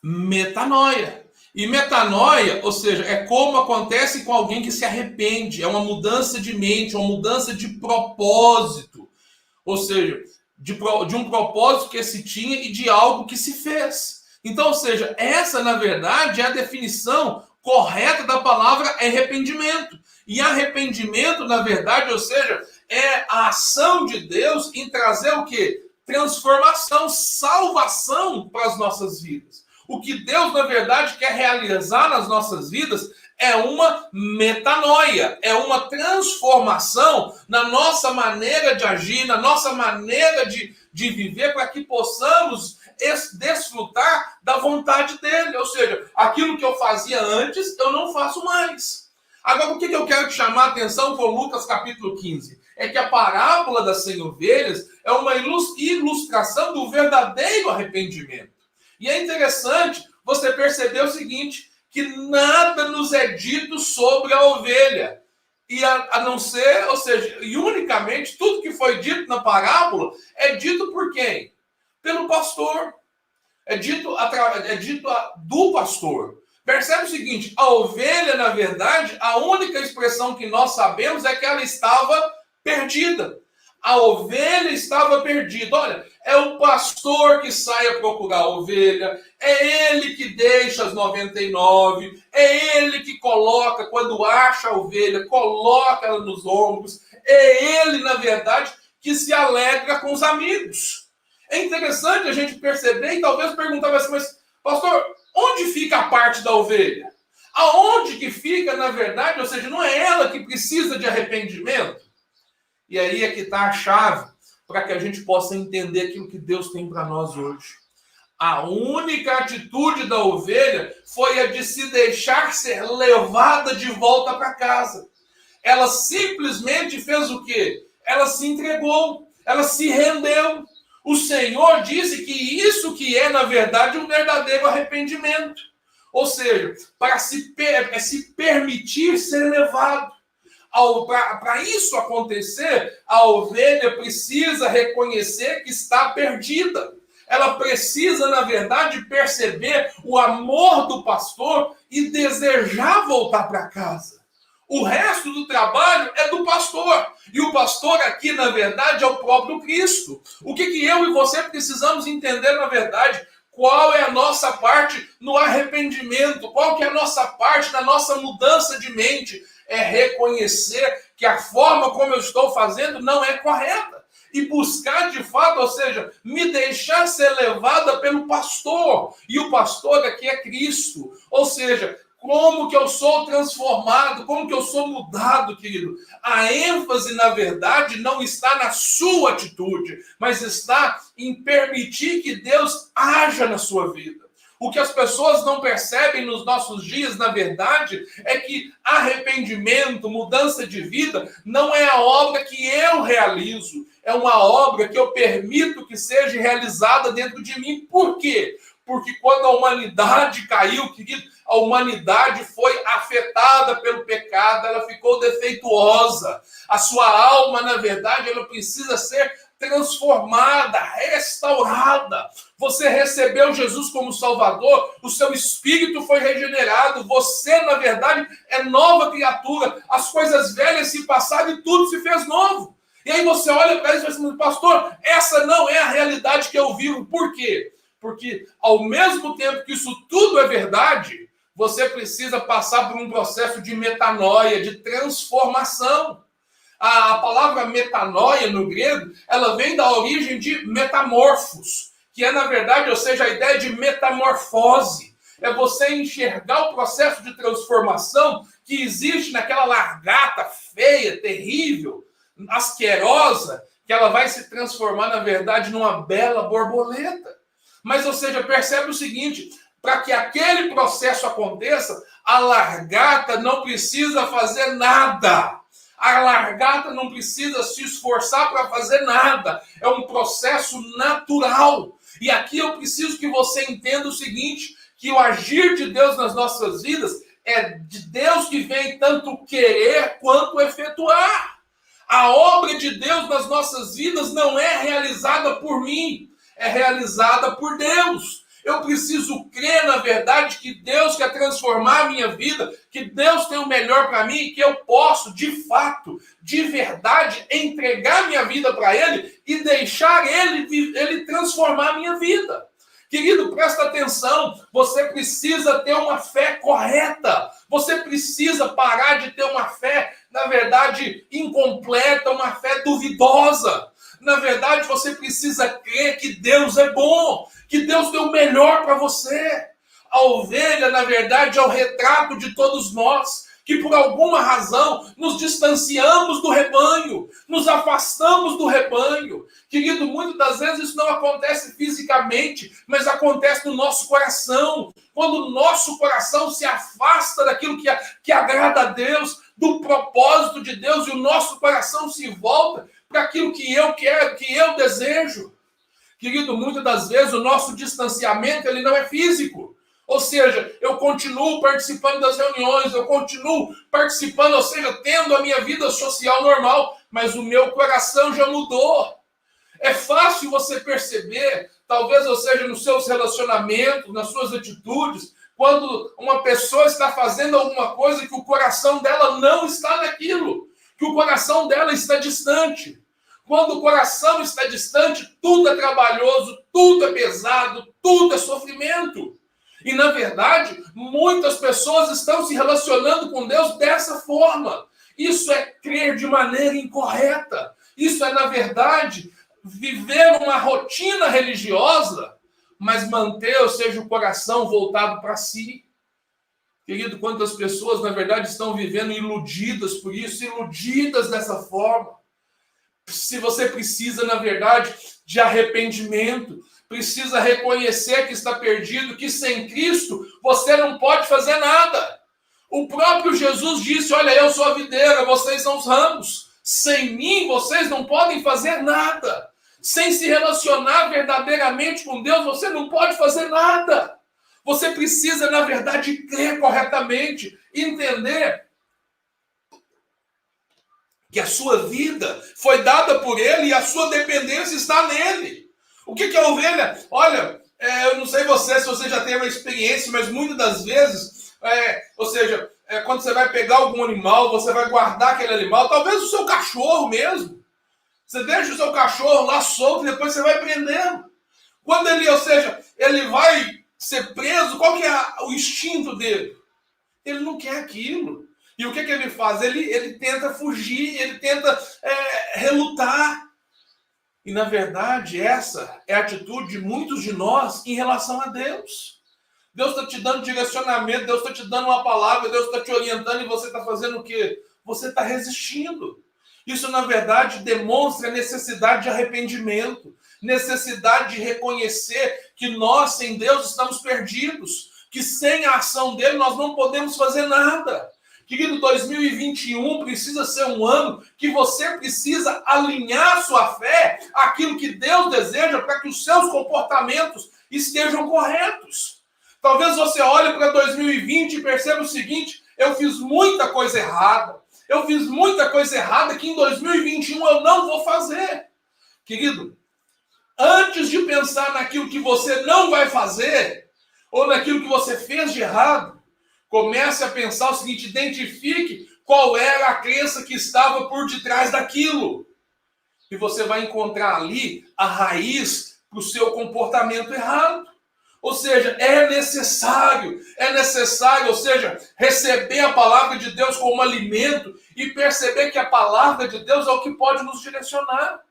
Metanoia. E metanoia, ou seja, é como acontece com alguém que se arrepende. É uma mudança de mente, uma mudança de propósito. Ou seja, de um propósito que se tinha e de algo que se fez. Então, ou seja, essa, na verdade, é a definição correta da palavra arrependimento. E arrependimento, na verdade, ou seja, é a ação de Deus em trazer o quê? Transformação, salvação para as nossas vidas. O que Deus, na verdade, quer realizar nas nossas vidas é uma metanoia, é uma transformação na nossa maneira de agir, na nossa maneira de viver, para que possamos desfrutar da vontade dele. Ou seja, aquilo que eu fazia antes, eu não faço mais. Agora, o que eu quero te chamar a atenção com Lucas capítulo 15? É que a parábola das 100 ovelhas é uma ilustração do verdadeiro arrependimento. E é interessante você perceber o seguinte, que nada nos é dito sobre a ovelha. E a não ser, ou seja, e unicamente, tudo que foi dito na parábola é dito por quem? Pelo pastor. É dito do pastor. Percebe o seguinte, a ovelha, na verdade, a única expressão que nós sabemos é que ela estava perdida. A ovelha estava perdida. Olha, é o pastor que sai a procurar a ovelha, é ele que deixa as 99, é ele que coloca, quando acha a ovelha, coloca ela nos ombros, é ele, na verdade, que se alegra com os amigos. É interessante a gente perceber e talvez perguntar assim, mas, pastor, onde fica a parte da ovelha? Aonde que fica, na verdade, ou seja, não é ela que precisa de arrependimento? E aí é que está a chave para que a gente possa entender aquilo que Deus tem para nós hoje. A única atitude da ovelha foi a de se deixar ser levada de volta para casa. Ela simplesmente fez o quê? Ela se entregou, ela se rendeu. O Senhor disse que isso que é, na verdade, um verdadeiro arrependimento. Ou seja, para se permitir ser levado. Para isso acontecer, a ovelha precisa reconhecer que está perdida. Ela precisa, na verdade, perceber o amor do pastor e desejar voltar para casa. O resto do trabalho é do pastor. E o pastor aqui, na verdade, é o próprio Cristo. O que eu e você precisamos entender, na verdade? Qual é a nossa parte no arrependimento? Qual que é a nossa parte na nossa mudança de mente? É reconhecer que a forma como eu estou fazendo não é correta. E buscar de fato, ou seja, me deixar ser levada pelo pastor. E o pastor aqui é Cristo. Ou seja, como que eu sou transformado, como que eu sou mudado, querido. A ênfase, na verdade, não está na sua atitude, mas está em permitir que Deus haja na sua vida. O que as pessoas não percebem nos nossos dias, na verdade, é que arrependimento, mudança de vida, não é a obra que eu realizo, é uma obra que eu permito que seja realizada dentro de mim. Por quê? Porque quando a humanidade caiu, querido, a humanidade foi afetada pelo pecado, ela ficou defeituosa. A sua alma, na verdade, ela precisa ser transformada, restaurada. Você recebeu Jesus como Salvador, o seu espírito foi regenerado, você, na verdade, é nova criatura. As coisas velhas se passaram e tudo se fez novo. E aí você olha para isso e fala assim, pastor, essa não é a realidade que eu vivo. Por quê? Porque ao mesmo tempo que isso tudo é verdade, você precisa passar por um processo de metanoia, de transformação. A palavra metanoia no grego, ela vem da origem de metamorfos, que é, na verdade, ou seja, a ideia de metamorfose. É você enxergar o processo de transformação que existe naquela largata feia, terrível, asquerosa, que ela vai se transformar, na verdade, numa bela borboleta. Mas, ou seja, percebe o seguinte, para que aquele processo aconteça, a largata não precisa fazer nada. A largata não precisa se esforçar para fazer nada. É um processo natural. E aqui eu preciso que você entenda o seguinte, que o agir de Deus nas nossas vidas é de Deus que vem tanto querer quanto efetuar. A obra de Deus nas nossas vidas não é realizada por mim, é realizada por Deus. Eu preciso crer, na verdade, que Deus quer transformar a minha vida, que Deus tem o melhor para mim e que eu posso, de fato, de verdade, entregar minha vida para Ele e deixar Ele transformar a minha vida. Querido, presta atenção, você precisa ter uma fé correta. Você precisa parar de ter uma fé, na verdade, incompleta, uma fé duvidosa. Na verdade, você precisa crer que Deus é bom, que Deus deu o melhor para você. A ovelha, na verdade, é o retrato de todos nós, que por alguma razão nos distanciamos do rebanho, nos afastamos do rebanho. Querido, muitas das vezes isso não acontece fisicamente, mas acontece no nosso coração. Quando o nosso coração se afasta daquilo que agrada a Deus, do propósito de Deus, e o nosso coração se volta para aquilo que eu quero, que eu desejo. Querido, muitas das vezes o nosso distanciamento ele não é físico. Ou seja, eu continuo participando das reuniões, eu continuo participando, ou seja, tendo a minha vida social normal, mas o meu coração já mudou. É fácil você perceber, talvez, ou seja, nos seus relacionamentos, nas suas atitudes, quando uma pessoa está fazendo alguma coisa que o coração dela não está naquilo, que o coração dela está distante. Quando o coração está distante, tudo é trabalhoso, tudo é pesado, tudo é sofrimento. E, na verdade, muitas pessoas estão se relacionando com Deus dessa forma. Isso é crer de maneira incorreta. Isso é, na verdade, viver uma rotina religiosa, mas manter, ou seja, o coração voltado para si. Querido, quantas pessoas, na verdade, estão vivendo iludidas por isso, iludidas dessa forma. Se você precisa, na verdade, de arrependimento, precisa reconhecer que está perdido, que sem Cristo você não pode fazer nada. O próprio Jesus disse, olha, eu sou a videira, vocês são os ramos. Sem mim, vocês não podem fazer nada. Sem se relacionar verdadeiramente com Deus, você não pode fazer nada. Você precisa, na verdade, crer corretamente, entender que a sua vida foi dada por Ele e a sua dependência está nele. O que é a ovelha? Olha, eu não sei se você já teve uma experiência, mas muitas das vezes, quando você vai pegar algum animal, você vai guardar aquele animal, talvez o seu cachorro mesmo. Você deixa o seu cachorro lá solto e depois você vai prendendo. Quando ele vai ser preso, qual que é o instinto dele? Ele não quer aquilo. E o que ele faz? Ele tenta fugir, ele tenta relutar. E, na verdade, essa é a atitude de muitos de nós em relação a Deus. Deus está te dando direcionamento, Deus está te dando uma palavra, Deus está te orientando e você está fazendo o quê? Você está resistindo. Isso, na verdade, demonstra a necessidade de arrependimento, necessidade de reconhecer que nós, sem Deus, estamos perdidos, que sem a ação dele nós não podemos fazer nada. Querido, 2021 precisa ser um ano que você precisa alinhar sua fé àquilo que Deus deseja para que os seus comportamentos estejam corretos. Talvez você olhe para 2020 e perceba o seguinte: eu fiz muita coisa errada. Eu fiz muita coisa errada que em 2021 eu não vou fazer. Querido, antes de pensar naquilo que você não vai fazer, ou naquilo que você fez de errado, comece a pensar o seguinte: identifique qual era a crença que estava por detrás daquilo. E você vai encontrar ali a raiz para o seu comportamento errado. Ou seja, é necessário, ou seja, receber a palavra de Deus como alimento e perceber que a palavra de Deus é o que pode nos direcionar.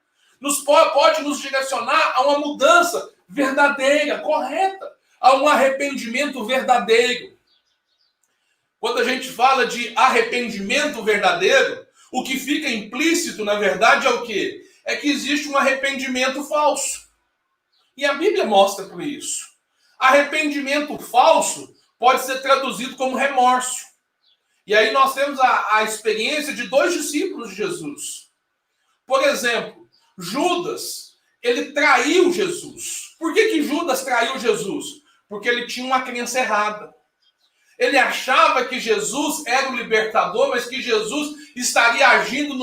Pode nos direcionar a uma mudança verdadeira, correta, a um arrependimento verdadeiro. Quando a gente fala de arrependimento verdadeiro, o que fica implícito, na verdade, é o quê? É que existe um arrependimento falso. E a Bíblia mostra por isso. Arrependimento falso pode ser traduzido como remorso. E aí nós temos a experiência de 2 discípulos de Jesus. Por exemplo, Judas, ele traiu Jesus. Por que Judas traiu Jesus? Porque ele tinha uma crença errada. Ele achava que Jesus era o libertador, mas que Jesus estaria agindo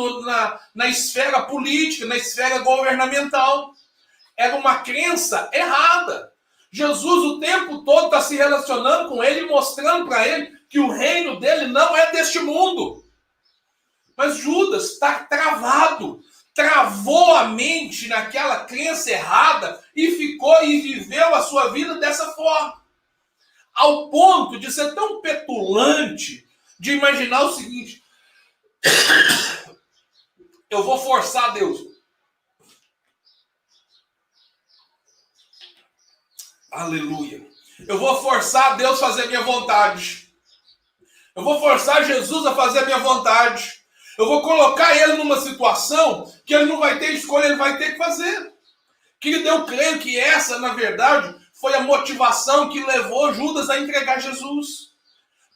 na esfera política, na esfera governamental. Era uma crença errada. Jesus o tempo todo está se relacionando com ele, mostrando para ele que o reino dele não é deste mundo. Mas Judas está travado, travou a mente naquela crença errada e viveu a sua vida dessa forma. Ao ponto de ser tão petulante, de imaginar o seguinte: eu vou forçar Deus. Aleluia. Eu vou forçar Deus a fazer a minha vontade. Eu vou forçar Jesus a fazer a minha vontade. Eu vou colocar ele numa situação que ele não vai ter escolha, ele vai ter que fazer. Querido, eu creio que essa, na verdade, foi a motivação que levou Judas a entregar Jesus.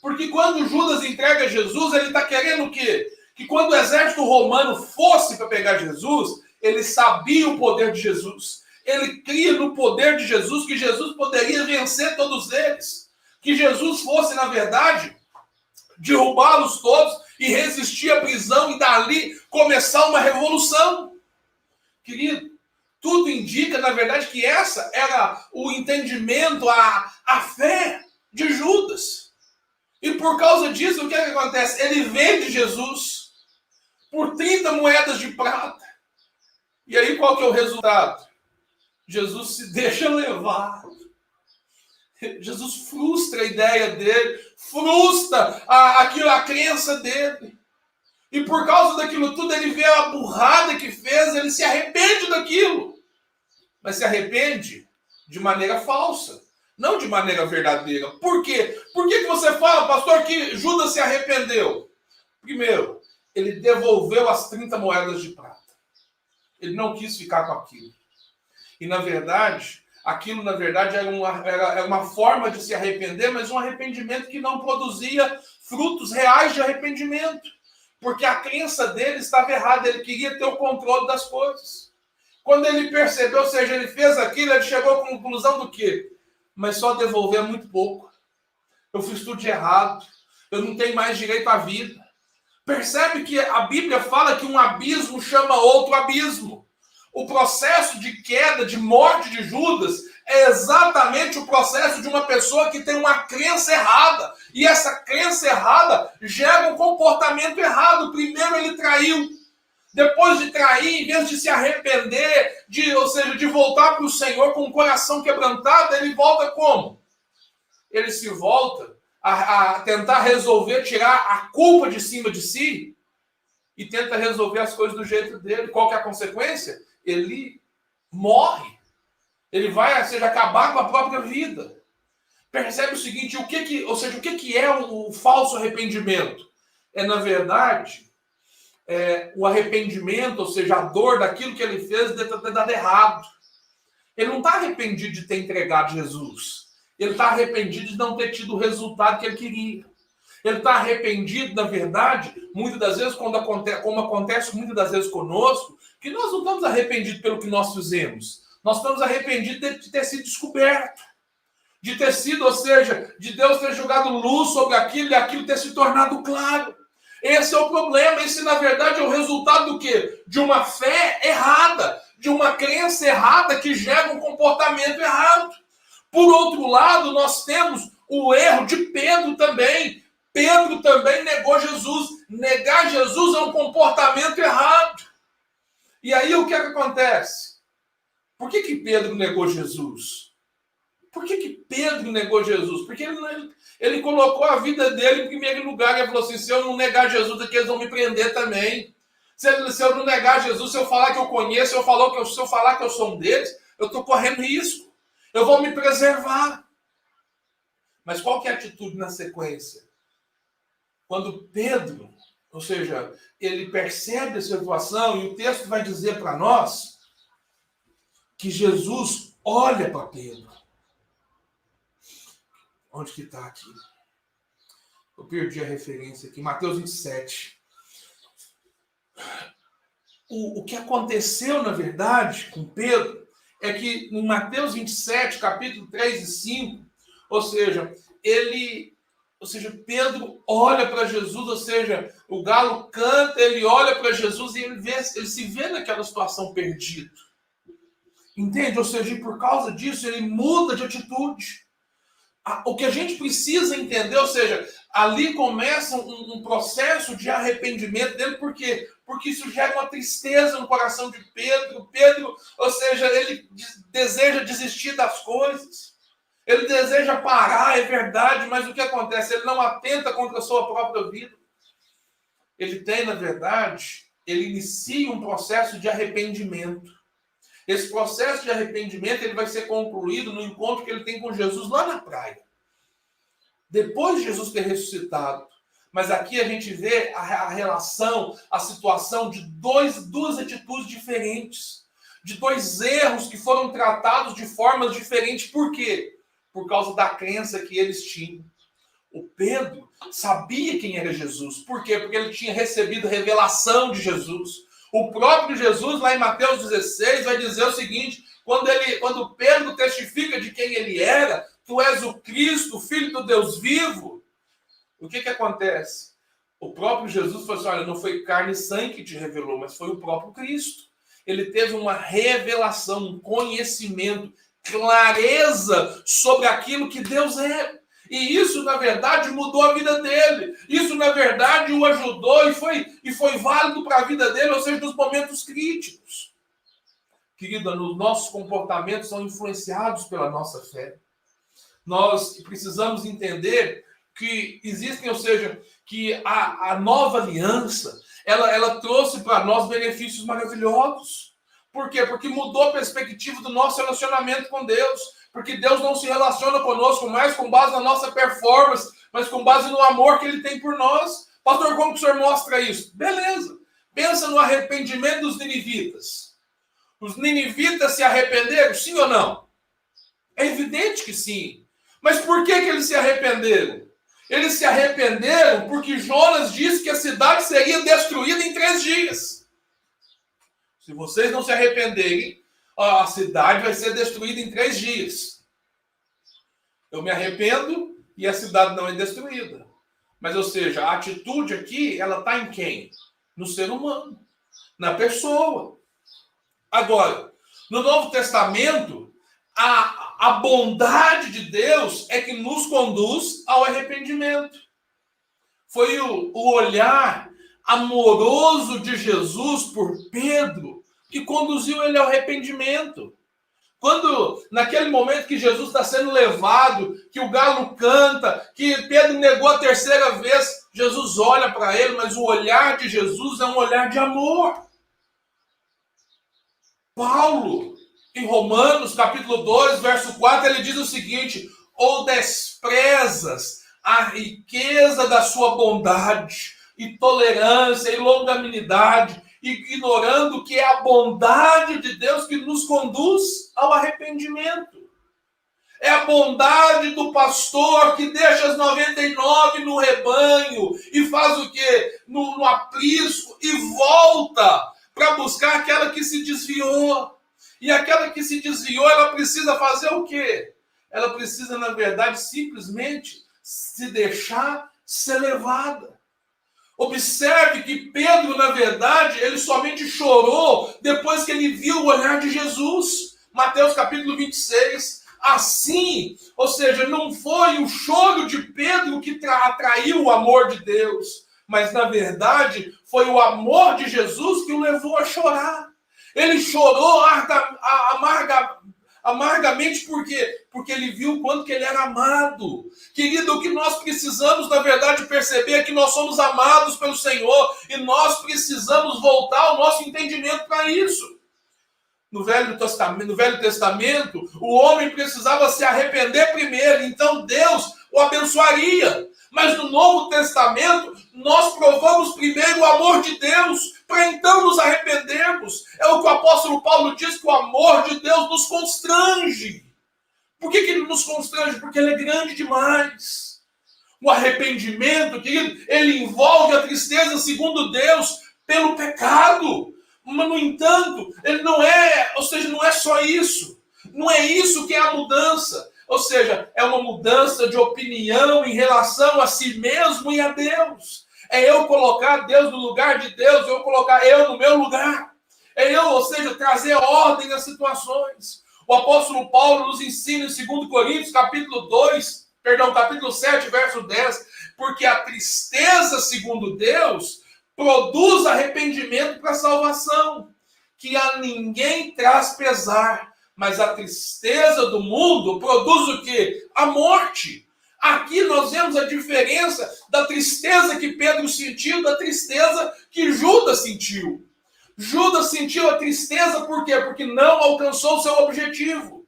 Porque quando Judas entrega Jesus, ele está querendo o quê? Que quando o exército romano fosse para pegar Jesus, ele sabia o poder de Jesus. Ele cria no poder de Jesus, que Jesus poderia vencer todos eles. Que Jesus fosse, na verdade, derrubá-los todos e resistir à prisão e dali começar uma revolução. Querido, tudo indica, na verdade, que essa era o entendimento, a fé de Judas. E por causa disso, o que acontece? Ele vende Jesus por 30 moedas de prata. E aí qual que é o resultado? Jesus se deixa levar. Jesus frustra a ideia dele, frustra a crença dele. E por causa daquilo tudo, ele vê a burrada que fez, ele se arrepende daquilo. Mas se arrepende de maneira falsa, não de maneira verdadeira. Por quê? Por que você fala, pastor, que Judas se arrependeu? Primeiro, ele devolveu as 30 moedas de prata. Ele não quis ficar com aquilo. E, na verdade, aquilo, na verdade, era uma forma de se arrepender, mas um arrependimento que não produzia frutos reais de arrependimento. Porque a crença dele estava errada, ele queria ter o controle das coisas. Quando ele percebeu, ou seja, ele fez aquilo, ele chegou à conclusão do quê? Mas só devolver é muito pouco. Eu fiz tudo de errado. Eu não tenho mais direito à vida. Percebe que a Bíblia fala que um abismo chama outro abismo. O processo de queda, de morte de Judas é exatamente o processo de uma pessoa que tem uma crença errada. E essa crença errada gera um comportamento errado. Primeiro ele traiu. Depois de trair, em vez de se arrepender, ou seja, de voltar para o Senhor com o coração quebrantado, ele volta como? Ele se volta a tentar resolver, tirar a culpa de cima de si e tenta resolver as coisas do jeito dele. Qual que é a consequência? Ele morre. Ele vai, ou seja, acabar com a própria vida. Percebe o seguinte, o que é o falso arrependimento? É, na verdade, o arrependimento, ou seja, a dor daquilo que ele fez de ter dado errado. Ele não está arrependido de ter entregado Jesus. Ele está arrependido de não ter tido o resultado que ele queria. Ele está arrependido, na verdade, muitas das vezes, como acontece muitas das vezes conosco, que nós não estamos arrependidos pelo que nós fizemos. Nós estamos arrependidos de ter sido descoberto. De ter sido, ou seja, de Deus ter jogado luz sobre aquilo e aquilo ter se tornado claro. Esse é o problema. Esse, na verdade, é o resultado do quê? De uma fé errada, de uma crença errada que gera um comportamento errado. Por outro lado, nós temos o erro de Pedro também. Pedro também negou Jesus. Negar Jesus é um comportamento errado. E aí o que acontece? Por que Pedro negou Jesus? Por que Pedro negou Jesus? Porque ele colocou a vida dele em primeiro lugar. Ele falou assim, se eu não negar Jesus aqui, eles vão me prender também. Se eu não negar Jesus, se eu falar que eu conheço, se eu falar que eu sou um deles, eu estou correndo risco. Eu vou me preservar. Mas qual que é a atitude na sequência? Quando Pedro, ou seja, ele percebe a situação, e o texto vai dizer para nós que Jesus olha para Pedro. Onde que está aqui? Eu perdi a referência aqui. Mateus 27. O que aconteceu, na verdade, com Pedro, é que em Mateus 27, capítulo 3 e 5, ou seja, Pedro olha para Jesus, ou seja, o galo canta, ele olha para Jesus e ele se vê naquela situação perdido. Entende? Ou seja, por causa disso, ele muda de atitude. O que a gente precisa entender, ou seja, ali começa um processo de arrependimento dele, por quê? Porque isso gera uma tristeza no coração de Pedro. Pedro, ou seja, ele deseja desistir das coisas, ele deseja parar, é verdade, mas o que acontece? Ele não atenta contra a sua própria vida. Ele tem, na verdade, ele inicia um processo de arrependimento. Esse processo de arrependimento ele vai ser concluído no encontro que ele tem com Jesus lá na praia. Depois de Jesus ter ressuscitado. Mas aqui a gente vê a relação, a situação de duas atitudes diferentes. De dois erros que foram tratados de formas diferentes. Por quê? Por causa da crença que eles tinham. O Pedro sabia quem era Jesus. Por quê? Porque ele tinha recebido revelação de Jesus. O próprio Jesus, lá em Mateus 16, vai dizer o seguinte, quando Pedro testifica de quem ele era, tu és o Cristo, o Filho do Deus vivo, o que acontece? O próprio Jesus falou assim, olha, não foi carne e sangue que te revelou, mas foi o próprio Cristo. Ele teve uma revelação, um conhecimento, clareza sobre aquilo que Deus é. E isso, na verdade, mudou a vida dele. Isso, na verdade, o ajudou e foi válido para a vida dele, ou seja, nos momentos críticos. Querida, os nossos comportamentos são influenciados pela nossa fé. Nós precisamos entender que existem, ou seja, que a nova aliança, ela trouxe para nós benefícios maravilhosos. Por quê? Porque mudou a perspectiva do nosso relacionamento com Deus. Porque Deus não se relaciona conosco mais com base na nossa performance, mas com base no amor que Ele tem por nós. Pastor, como que o senhor mostra isso? Beleza. Pensa no arrependimento dos ninivitas. Os ninivitas se arrependeram, sim ou não? É evidente que sim. Mas por que eles se arrependeram? Eles se arrependeram porque Jonas disse que a cidade seria destruída em 3 dias. Se vocês não se arrependerem, a cidade vai ser destruída em 3 dias. Eu me arrependo e a cidade não é destruída. Mas, ou seja, a atitude aqui, ela está em quem? No ser humano, na pessoa. Agora, no Novo Testamento, a bondade de Deus é que nos conduz ao arrependimento. Foi o olhar amoroso de Jesus por Pedro que conduziu ele ao arrependimento. Quando, naquele momento que Jesus está sendo levado, que o galo canta, que Pedro negou a 3ª vez, Jesus olha para ele, mas o olhar de Jesus é um olhar de amor. Paulo, em Romanos, capítulo 2, verso 4, ele diz o seguinte, ou desprezas a riqueza da sua bondade, e tolerância e longanimidade, ignorando que é a bondade de Deus que nos conduz ao arrependimento. É a bondade do pastor que deixa as 99 no rebanho e faz o quê? No aprisco e volta para buscar aquela que se desviou. E aquela que se desviou, ela precisa fazer o quê? Ela precisa, na verdade, simplesmente se deixar ser levada. Observe que Pedro, na verdade, ele somente chorou depois que ele viu o olhar de Jesus. Mateus capítulo 26. Assim, ou seja, não foi o choro de Pedro que atraiu o amor de Deus, mas, na verdade, foi o amor de Jesus que o levou a chorar. Ele chorou amargamente porque ele viu o quanto que ele era amado. Querido, o que nós precisamos, na verdade, perceber é que nós somos amados pelo Senhor e nós precisamos voltar o nosso entendimento para isso. No Velho Testamento, o homem precisava se arrepender primeiro, então Deus o abençoaria. Mas no Novo Testamento, nós provamos primeiro o amor de Deus, para então nos arrependermos. É o que o apóstolo Paulo diz, que o amor de Deus nos constrange. Por que ele nos constrange? Porque ele é grande demais. O arrependimento, querido, ele envolve a tristeza segundo Deus pelo pecado. Mas, no entanto, ele não é só isso. Não é isso que é a mudança. Ou seja, é uma mudança de opinião em relação a si mesmo e a Deus. É eu colocar Deus no lugar de Deus, eu colocar eu no meu lugar. É eu, ou seja, trazer ordem às situações. O apóstolo Paulo nos ensina em 2 Coríntios, capítulo 7, verso 10, porque a tristeza, segundo Deus, produz arrependimento para a salvação, que a ninguém traz pesar, mas a tristeza do mundo produz o quê? A morte. Aqui nós vemos a diferença da tristeza que Pedro sentiu, da tristeza que Judas sentiu. Judas sentiu a tristeza por quê? Porque não alcançou o seu objetivo.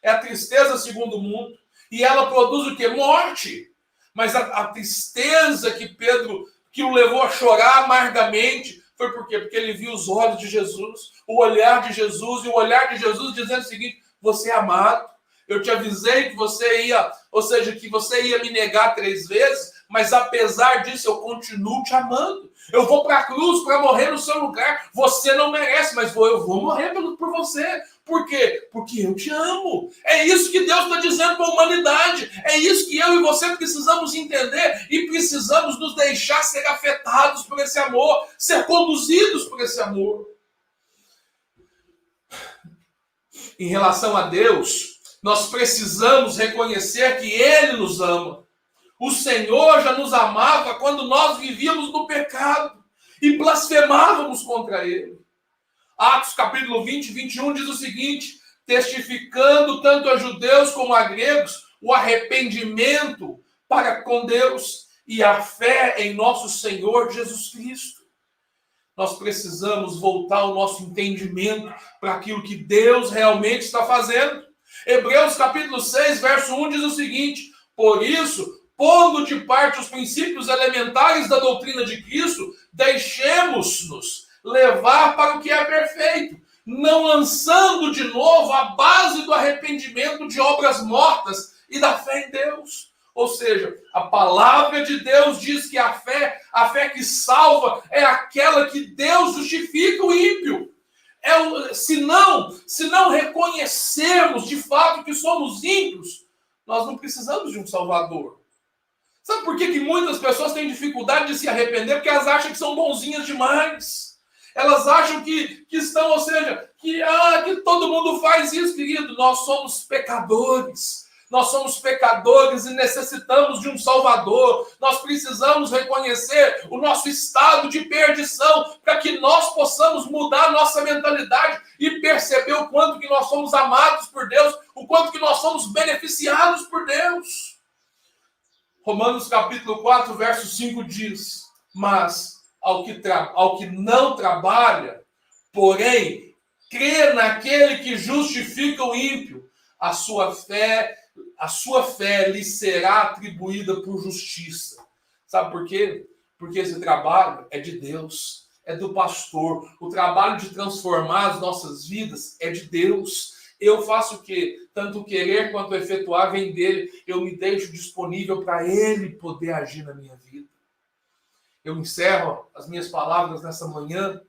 É a tristeza segundo o mundo. E ela produz o quê? Morte. Mas a tristeza que o levou a chorar amargamente, foi por quê? Porque ele viu os olhos de Jesus, o olhar de Jesus, e o olhar de Jesus dizendo o seguinte: você é amado, eu te avisei que você ia me negar 3 vezes, mas apesar disso eu continuo te amando. Eu vou para a cruz para morrer no seu lugar, você não merece, mas eu vou morrer por você. Por quê? Porque eu te amo. É isso que Deus está dizendo para a humanidade. É isso que eu e você precisamos entender e precisamos nos deixar ser afetados por esse amor, ser conduzidos por esse amor. Em relação a Deus, nós precisamos reconhecer que Ele nos ama. O Senhor já nos amava quando nós vivíamos no pecado e blasfemávamos contra Ele. Atos capítulo 20, 21 diz o seguinte: testificando tanto a judeus como a gregos o arrependimento para com Deus e a fé em nosso Senhor Jesus Cristo. Nós precisamos voltar o nosso entendimento para aquilo que Deus realmente está fazendo. Hebreus capítulo 6, verso 1 diz o seguinte: por isso, pondo de parte os princípios elementares da doutrina de Cristo, deixemos-nos levar para o que é perfeito, não lançando de novo a base do arrependimento de obras mortas e da fé em Deus. Ou seja, a palavra de Deus diz que a fé que salva é aquela que Deus justifica o ímpio. Se não reconhecermos de fato que somos ímpios, nós não precisamos de um Salvador. Sabe por que muitas pessoas têm dificuldade de se arrepender? Porque elas acham que são bonzinhas demais. Elas acham que estão, ou seja, que todo mundo faz isso, querido. Nós somos pecadores. Nós somos pecadores e necessitamos de um Salvador. Nós precisamos reconhecer o nosso estado de perdição para que nós possamos mudar nossa mentalidade e perceber o quanto que nós somos amados por Deus, o quanto que nós somos beneficiados por Deus. Romanos capítulo 4, verso 5 diz: mas ao que não trabalha, porém, crê naquele que justifica o ímpio, a sua fé lhe será atribuída por justiça. Sabe por quê? Porque esse trabalho é de Deus, é do pastor. O trabalho de transformar as nossas vidas é de Deus. Eu faço o quê? Tanto querer quanto efetuar vem dele. Eu me deixo disponível para ele poder agir na minha vida. Eu encerro as minhas palavras nessa manhã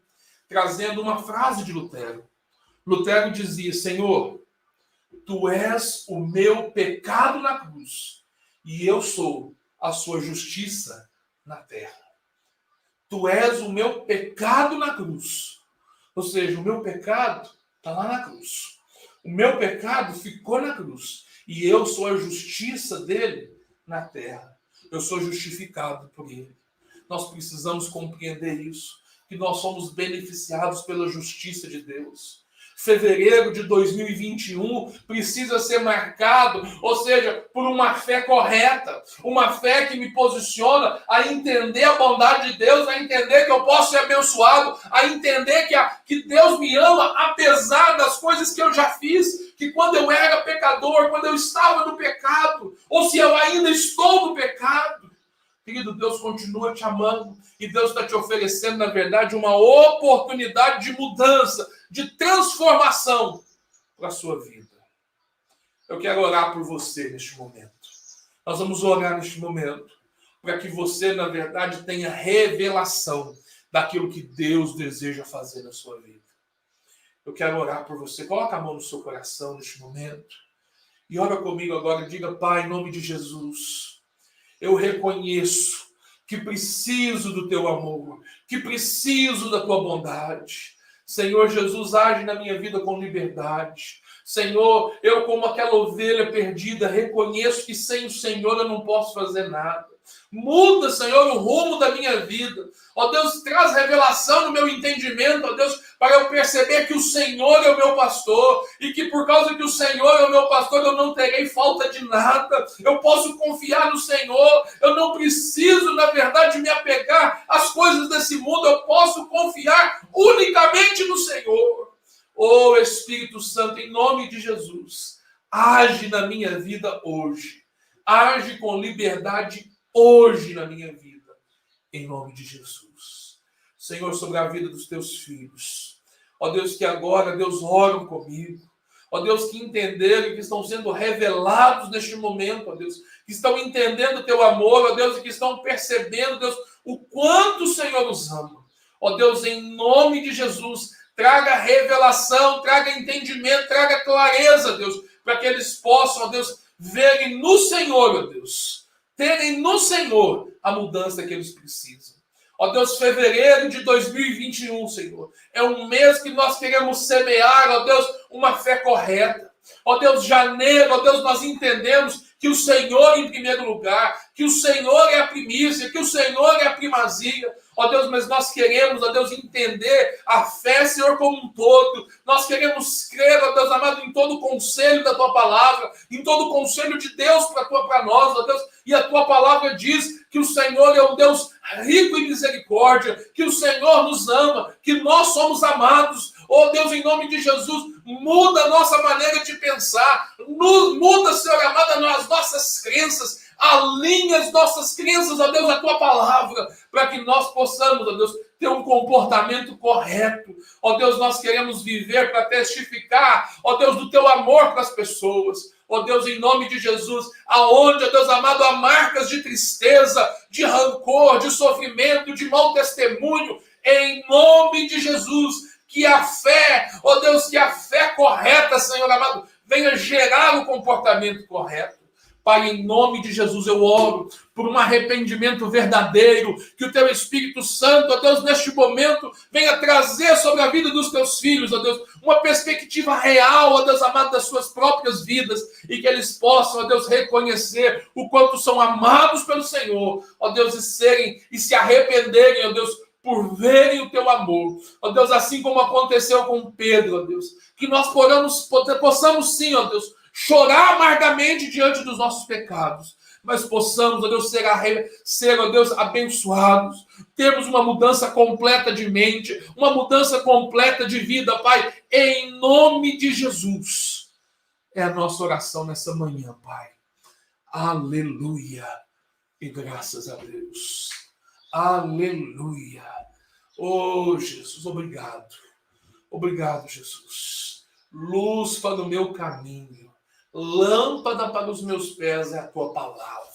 trazendo uma frase de Lutero. Lutero dizia: Senhor, tu és o meu pecado na cruz e eu sou a sua justiça na terra. Tu és o meu pecado na cruz. Ou seja, o meu pecado está lá na cruz. O meu pecado ficou na cruz. E eu sou a justiça dele na terra. Eu sou justificado por ele. Nós precisamos compreender isso. Que nós somos beneficiados pela justiça de Deus. Fevereiro de 2021 precisa ser marcado, ou seja, por uma fé correta, uma fé que me posiciona a entender a bondade de Deus, a entender que eu posso ser abençoado, a entender que Deus me ama apesar das coisas que eu já fiz, que quando eu era pecador, quando eu estava no pecado, ou se eu ainda estou no pecado, querido, Deus continua te amando e Deus está te oferecendo, na verdade, uma oportunidade de mudança, de transformação para a sua vida. Eu quero orar por você neste momento. Nós vamos orar neste momento para que você, na verdade, tenha revelação daquilo que Deus deseja fazer na sua vida. Eu quero orar por você. Coloca a mão no seu coração neste momento e ora comigo agora e diga: Pai, em nome de Jesus, eu reconheço que preciso do teu amor, que preciso da tua bondade. Senhor Jesus, age na minha vida com liberdade. Senhor, eu como aquela ovelha perdida, reconheço que sem o Senhor eu não posso fazer nada. Muda, Senhor, o rumo da minha vida. Ó Deus, traz revelação no meu entendimento, ó Deus, para eu perceber que o Senhor é o meu pastor e que por causa que o Senhor é o meu pastor eu não terei falta de nada. Eu posso confiar no Senhor. Eu não preciso, na verdade, me apegar às coisas desse mundo. Eu posso confiar unicamente no Senhor. Ô Espírito Santo, em nome de Jesus, age na minha vida hoje. Age com liberdade hoje na minha vida, em nome de Jesus. Senhor, sobre a vida dos teus filhos, ó Deus, que agora, Deus, oram comigo, ó Deus, que entenderam e que estão sendo revelados neste momento, ó Deus, que estão entendendo o teu amor, ó Deus, e que estão percebendo, Deus, o quanto o Senhor os ama. Ó Deus, em nome de Jesus, traga revelação, traga entendimento, traga clareza, Deus, para que eles possam, ó Deus, verem no Senhor, ó Deus, terem no Senhor a mudança que eles precisam. Ó Deus, fevereiro de 2021, Senhor, é um mês que nós queremos semear, ó Deus, uma fé correta. Ó Deus, janeiro, ó Deus, nós entendemos que o Senhor em primeiro lugar, que o Senhor é a primícia, que o Senhor é a primazia. Ó Deus, mas nós queremos, ó Deus, entender a fé, Senhor, como um todo. Nós queremos crer, ó Deus amado, em todo o conselho da Tua palavra, em todo o conselho de Deus para nós, ó Deus. E a Tua palavra diz que o Senhor é um Deus rico em misericórdia, que o Senhor nos ama, que nós somos amados. Ó Deus, em nome de Jesus, muda a nossa maneira de pensar, muda, Senhor amado, as nossas crenças, alinha as nossas crenças, ó Deus, a Tua palavra, para que nós possamos, ó Deus, ter um comportamento correto. Ó Deus, nós queremos viver para testificar, ó Deus, do Teu amor para as pessoas. Ó Deus, em nome de Jesus, aonde, ó Deus amado, há marcas de tristeza, de rancor, de sofrimento, de mau testemunho, em nome de Jesus, que a fé, ó Deus, que a fé correta, Senhor amado, venha gerar o comportamento correto. Pai, em nome de Jesus, eu oro por um arrependimento verdadeiro, que o Teu Espírito Santo, ó Deus, neste momento, venha trazer sobre a vida dos Teus filhos, ó Deus, uma perspectiva real, ó Deus amado, das suas próprias vidas, e que eles possam, ó Deus, reconhecer o quanto são amados pelo Senhor, ó Deus, e se arrependerem, ó Deus, por verem o Teu amor, ó Deus, assim como aconteceu com Pedro, ó Deus, que nós possamos sim, ó Deus, chorar amargamente diante dos nossos pecados, mas possamos, ó Deus, ser, ó Deus, abençoados, termos uma mudança completa de mente, uma mudança completa de vida, Pai, em nome de Jesus. É a nossa oração nessa manhã, Pai. Aleluia. E graças a Deus. Aleluia. Oh, Jesus, obrigado. Obrigado, Jesus. Luz para o meu caminho. Lâmpada para os meus pés é a tua palavra.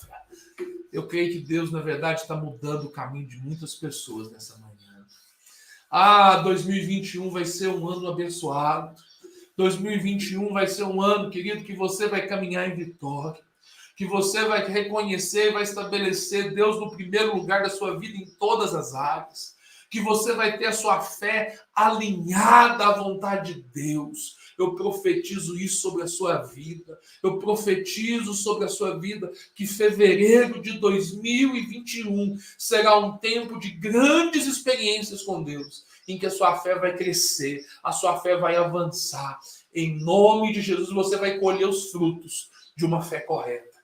Eu creio que Deus, na verdade, está mudando o caminho de muitas pessoas nessa manhã. 2021 vai ser um ano abençoado. 2021 vai ser um ano, querido, que você vai caminhar em vitória. Que você vai reconhecer e vai estabelecer Deus no primeiro lugar da sua vida em todas as áreas. Que você vai ter a sua fé alinhada à vontade de Deus. Eu profetizo isso sobre a sua vida. Eu profetizo sobre a sua vida que fevereiro de 2021 será um tempo de grandes experiências com Deus, em que a sua fé vai crescer, a sua fé vai avançar. Em nome de Jesus, você vai colher os frutos de uma fé correta.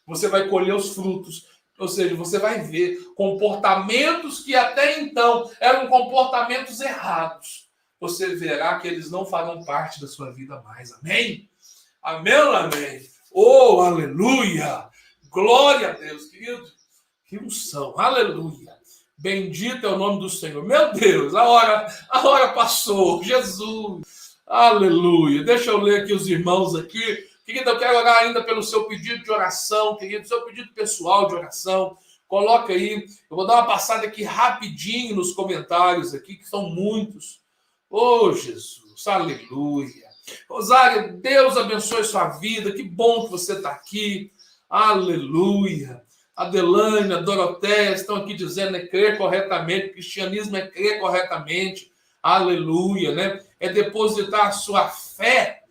Você vai colher os frutos, ou seja, você vai ver comportamentos que até então eram comportamentos errados. Você verá que eles não farão parte da sua vida mais. Amém? Amém ou amém? Oh, aleluia! Glória a Deus, querido. Que unção, aleluia. Bendito é o nome do Senhor. Meu Deus, a hora passou. Jesus, aleluia. Deixa eu ler aqui os irmãos aqui. Querido, eu quero orar ainda pelo seu pedido de oração, querido, seu pedido pessoal de oração. Coloca aí. Eu vou dar uma passada aqui rapidinho nos comentários aqui, que são muitos. Oh, Jesus, aleluia. Rosário, Deus abençoe sua vida. Que bom que você está aqui. Aleluia. Adelaine, a Doroteia estão aqui dizendo crer corretamente. O cristianismo é crer corretamente. Aleluia, né? É depositar a sua fé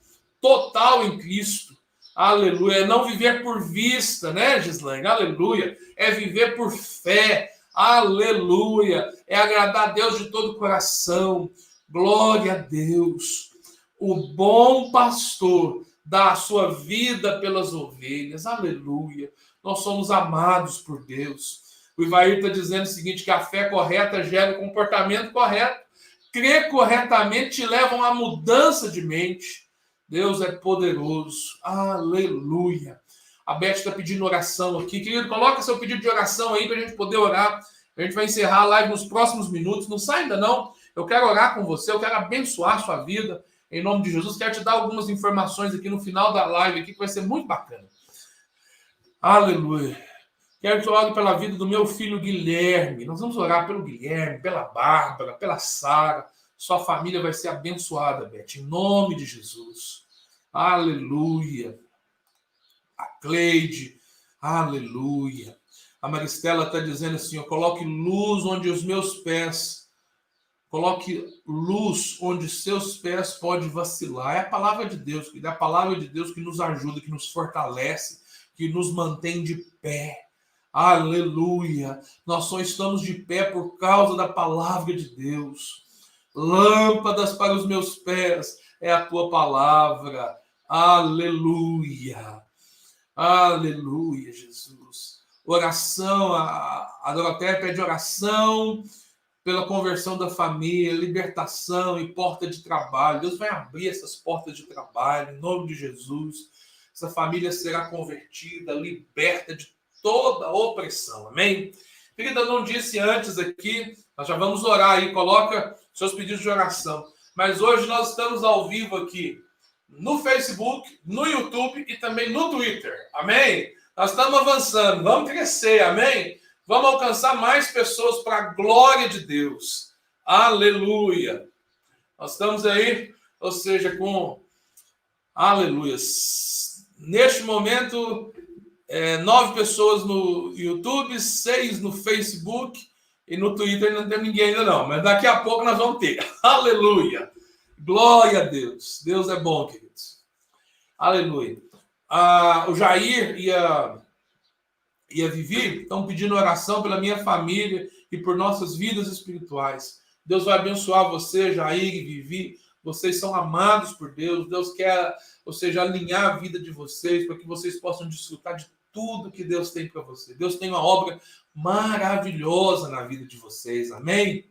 total em Cristo. Aleluia. É não viver por vista, né, Gislaine? Aleluia. É viver por fé. Aleluia. É agradar a Deus de todo o coração. Glória a Deus. O bom pastor dá a sua vida pelas ovelhas. Aleluia. Nós somos amados por Deus. O Ivair está dizendo o seguinte, que a fé correta gera o comportamento correto. Crer corretamente te levam à mudança de mente. Deus é poderoso. Aleluia. A Beth está pedindo oração aqui. Querido, coloca seu pedido de oração aí para a gente poder orar. A gente vai encerrar a live nos próximos minutos. Não sai ainda não. Eu quero orar com você, eu quero abençoar a sua vida, em nome de Jesus. Quero te dar algumas informações aqui no final da live, aqui, que vai ser muito bacana. Aleluia. Quero que você ore pela vida do meu filho Guilherme. Nós vamos orar pelo Guilherme, pela Bárbara, pela Sara. Sua família vai ser abençoada, Beth, em nome de Jesus. Aleluia. A Cleide, aleluia. A Maristela está dizendo assim, coloque luz onde os meus pés... Coloque luz onde seus pés podem vacilar. É a palavra de Deus, é a palavra de Deus que nos ajuda, que nos fortalece, que nos mantém de pé. Aleluia. Nós só estamos de pé por causa da palavra de Deus. Lâmpadas para os meus pés é a tua palavra. Aleluia. Aleluia, Jesus. Oração, a Doroteia pede oração pela conversão da família, libertação e porta de trabalho. Deus vai abrir essas portas de trabalho, em nome de Jesus. Essa família será convertida, liberta de toda opressão. Amém? Querida, eu não disse antes aqui, nós já vamos orar aí, coloca seus pedidos de oração. Mas hoje nós estamos ao vivo aqui no Facebook, no YouTube e também no Twitter. Amém? Nós estamos avançando, vamos crescer, amém? Vamos alcançar mais pessoas para a glória de Deus. Aleluia. Nós estamos aí, ou seja, com... Aleluia. Neste momento, 9 pessoas no YouTube, 6 no Facebook e no Twitter não tem ninguém ainda não. Mas daqui a pouco nós vamos ter. Aleluia. Glória a Deus. Deus é bom, queridos. Aleluia. O Jair e a Vivi estão pedindo oração pela minha família e por nossas vidas espirituais. Deus vai abençoar você, Jair e Vivi. Vocês são amados por Deus. Deus quer, ou seja, alinhar a vida de vocês para que vocês possam desfrutar de tudo que Deus tem para você. Deus tem uma obra maravilhosa na vida de vocês. Amém?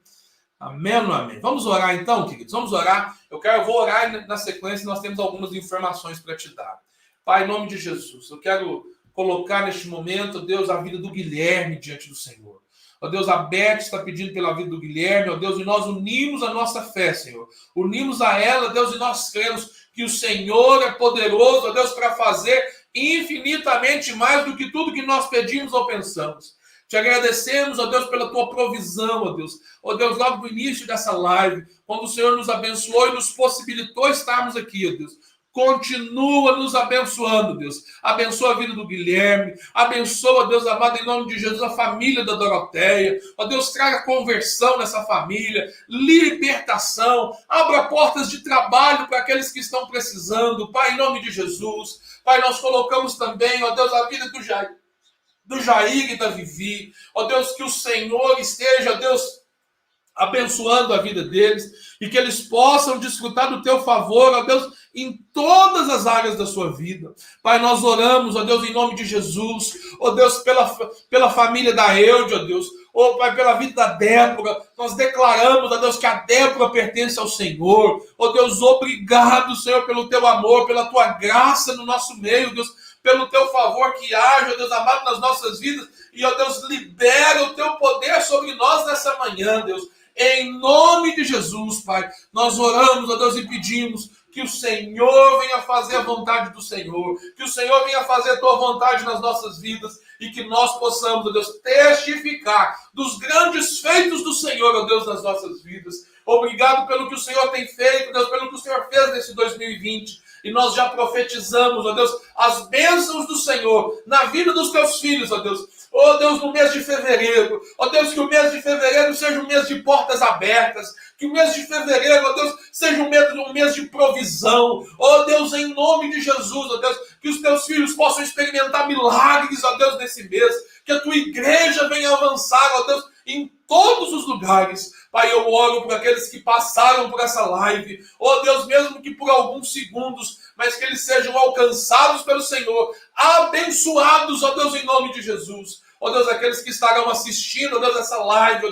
Amém ou não amém? Vamos orar então, queridos? Vamos orar. Eu vou orar na sequência, nós temos algumas informações para te dar. Pai, em nome de Jesus, eu quero colocar neste momento, Deus, a vida do Guilherme diante do Senhor. Ó Deus, a Beth está pedindo pela vida do Guilherme, ó Deus, e nós unimos a nossa fé, Senhor. Unimos a ela, Deus, e nós cremos que o Senhor é poderoso, ó Deus, para fazer infinitamente mais do que tudo que nós pedimos ou pensamos. Te agradecemos, ó Deus, pela tua provisão, ó Deus. Ó Deus, logo no início dessa live, quando o Senhor nos abençoou e nos possibilitou estarmos aqui, ó Deus. Continua nos abençoando, Deus. Abençoa a vida do Guilherme. Abençoa, Deus amado, em nome de Jesus, a família da Doroteia. Ó Deus, traga conversão nessa família, libertação. Abra portas de trabalho para aqueles que estão precisando. Pai, em nome de Jesus. Pai, nós colocamos também, ó Deus, a vida do Jair e da Vivi. Ó Deus, que o Senhor esteja, ó Deus, abençoando a vida deles e que eles possam desfrutar do teu favor, ó Deus, em todas as áreas da sua vida. Pai, nós oramos, ó Deus, em nome de Jesus, ó Deus, pela família da Eude, ó Deus, ó Pai, pela vida da Débora. Nós declaramos, ó Deus, que a Débora pertence ao Senhor. Ó Deus, obrigado, Senhor, pelo teu amor, pela tua graça no nosso meio, Deus, pelo teu favor que age, ó Deus amado, nas nossas vidas. E, ó Deus, libera o teu poder sobre nós nessa manhã, Deus. Em nome de Jesus, Pai, nós oramos, ó Deus, e pedimos que o Senhor venha fazer a vontade do Senhor, que o Senhor venha fazer a tua vontade nas nossas vidas e que nós possamos, ó Deus, testificar dos grandes feitos do Senhor, ó Deus, nas nossas vidas. Obrigado pelo que o Senhor tem feito, Deus, pelo que o Senhor fez nesse 2020. E nós já profetizamos, ó Deus, as bênçãos do Senhor na vida dos teus filhos, ó Deus. Ó Deus, no mês de fevereiro, ó Deus, que o mês de fevereiro seja um mês de portas abertas, que o mês de fevereiro, ó Deus, seja um mês de provisão, ó Deus, em nome de Jesus, ó Deus, que os teus filhos possam experimentar milagres, ó Deus, nesse mês, que a tua igreja venha avançar, ó Deus, em todos os lugares. Pai, eu oro por aqueles que passaram por essa live, ó Deus, mesmo que por alguns segundos, mas que eles sejam alcançados pelo Senhor, abençoados, ó Deus, em nome de Jesus. Ó Deus, aqueles que estarão assistindo, ó Deus, essa live,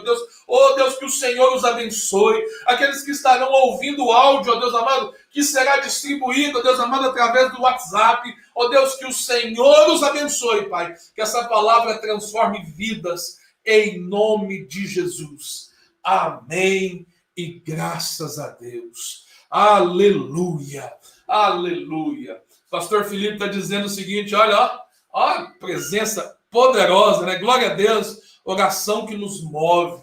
ó Deus, que o Senhor os abençoe. Aqueles que estarão ouvindo o áudio, ó Deus amado, que será distribuído, ó Deus amado, através do WhatsApp. Ó Deus, que o Senhor os abençoe, Pai. Que essa palavra transforme vidas, em nome de Jesus. Amém e graças a Deus. Aleluia, aleluia. Pastor Felipe está dizendo o seguinte, olha, ó, presença poderosa, né? Glória a Deus, oração que nos move.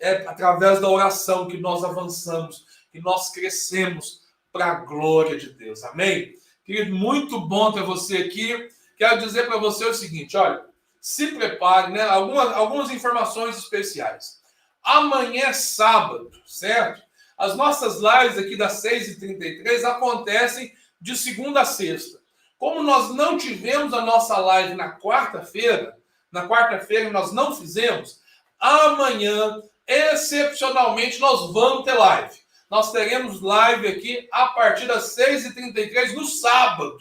É através da oração que nós avançamos, que nós crescemos para a glória de Deus. Amém? Querido, muito bom ter você aqui. Quero dizer para você o seguinte, olha, se prepare, né? Algumas informações especiais. Amanhã é sábado, certo? As nossas lives aqui das 6h33 acontecem de segunda a sexta. Como nós não tivemos a nossa live na quarta-feira nós não fizemos, amanhã, excepcionalmente, nós vamos ter live. Nós teremos live aqui a partir das 6h33 no sábado.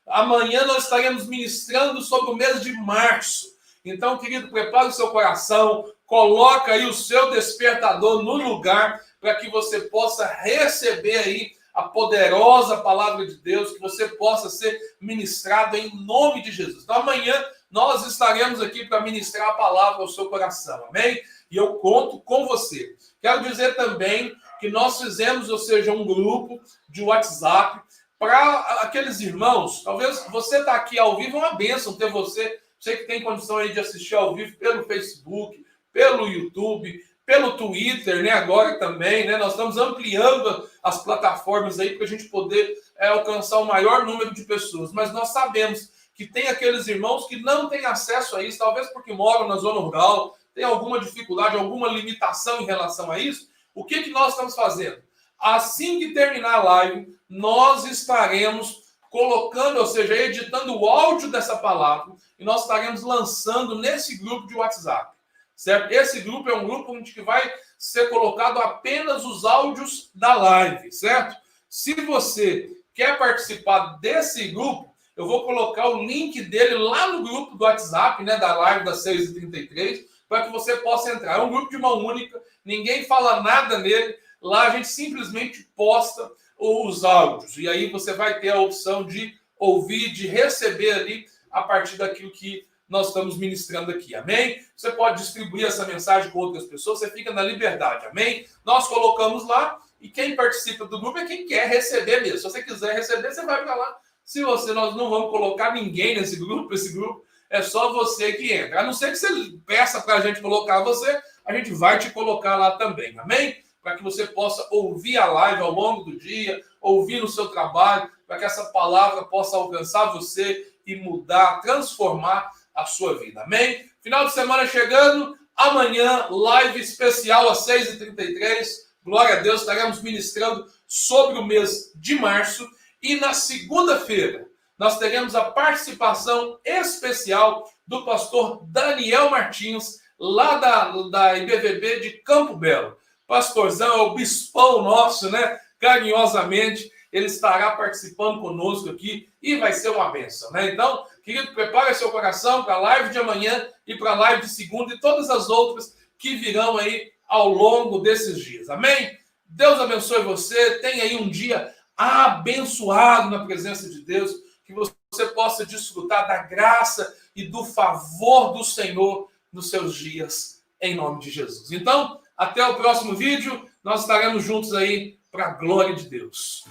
Amanhã nós estaremos ministrando sobre o mês de março. Então, querido, prepare o seu coração, coloca aí o seu despertador no lugar para que você possa receber aí a poderosa palavra de Deus, que você possa ser ministrado em nome de Jesus. Então, amanhã nós estaremos aqui para ministrar a palavra ao seu coração, amém? E eu conto com você. Quero dizer também que nós fizemos, ou seja, um grupo de WhatsApp para aqueles irmãos. Talvez você está aqui ao vivo, é uma bênção ter você que tem condição aí de assistir ao vivo pelo Facebook, pelo YouTube, pelo Twitter, né? Agora também, né? Nós estamos ampliando as plataformas aí para a gente poder alcançar o maior número de pessoas. Mas nós sabemos que tem aqueles irmãos que não têm acesso a isso, talvez porque moram na zona rural, tem alguma dificuldade, alguma limitação em relação a isso. O que nós estamos fazendo? Assim que terminar a live, nós estaremos colocando, ou seja, editando o áudio dessa palavra e nós estaremos lançando nesse grupo de WhatsApp, certo? Esse grupo é um grupo onde que vai ser colocado apenas os áudios da live, certo? Se você quer participar desse grupo, eu vou colocar o link dele lá no grupo do WhatsApp, né, da live das 6h33, para que você possa entrar. É um grupo de mão única, ninguém fala nada nele, lá a gente simplesmente posta os áudios. E aí você vai ter a opção de ouvir, de receber ali a partir daquilo que nós estamos ministrando aqui, amém? Você pode distribuir essa mensagem com outras pessoas, você fica na liberdade, amém? Nós colocamos lá e quem participa do grupo é quem quer receber mesmo. Se você quiser receber, você vai para lá. Se você, nós não vamos colocar ninguém nesse grupo, esse grupo é só você que entra. A não ser que você peça para a gente colocar você, a gente vai te colocar lá também, amém? Para que você possa ouvir a live ao longo do dia, ouvir no seu trabalho, para que essa palavra possa alcançar você e mudar, transformar a sua vida, amém? Final de semana chegando, amanhã, live especial às 6h33, glória a Deus, estaremos ministrando sobre o mês de março, e na segunda-feira, nós teremos a participação especial do pastor Daniel Martins, lá da IBVB de Campo Belo. Pastorzão é o bispão nosso, né? Carinhosamente, ele estará participando conosco aqui e vai ser uma bênção, né? Então, querido, prepare seu coração para a live de amanhã e para a live de segunda e todas as outras que virão aí ao longo desses dias, amém? Deus abençoe você, tenha aí um dia abençoado na presença de Deus, que você possa desfrutar da graça e do favor do Senhor nos seus dias, em nome de Jesus. Então, até o próximo vídeo, nós estaremos juntos aí para a glória de Deus.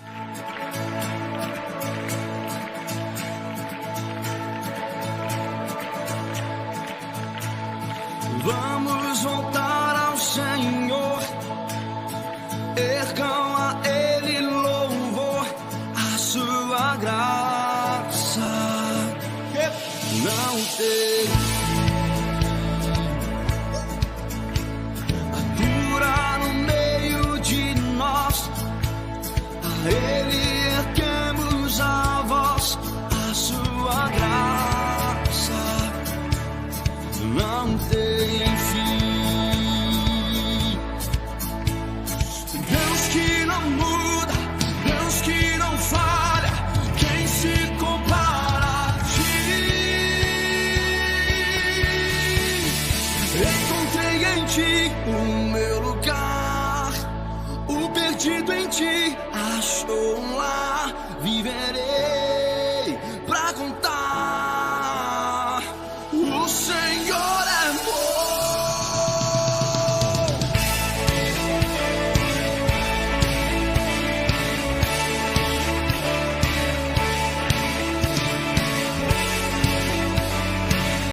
Vamos voltar ao Senhor, ergam a Ele louvor, a sua graça não tem cura no meio de nós, a Ele erguemos a voz, a sua graça não tem fim. Deus que não muda, Deus que não falha, quem se compara a ti? Encontrei em ti o meu lugar, o perdido em ti achou um lar, viverei.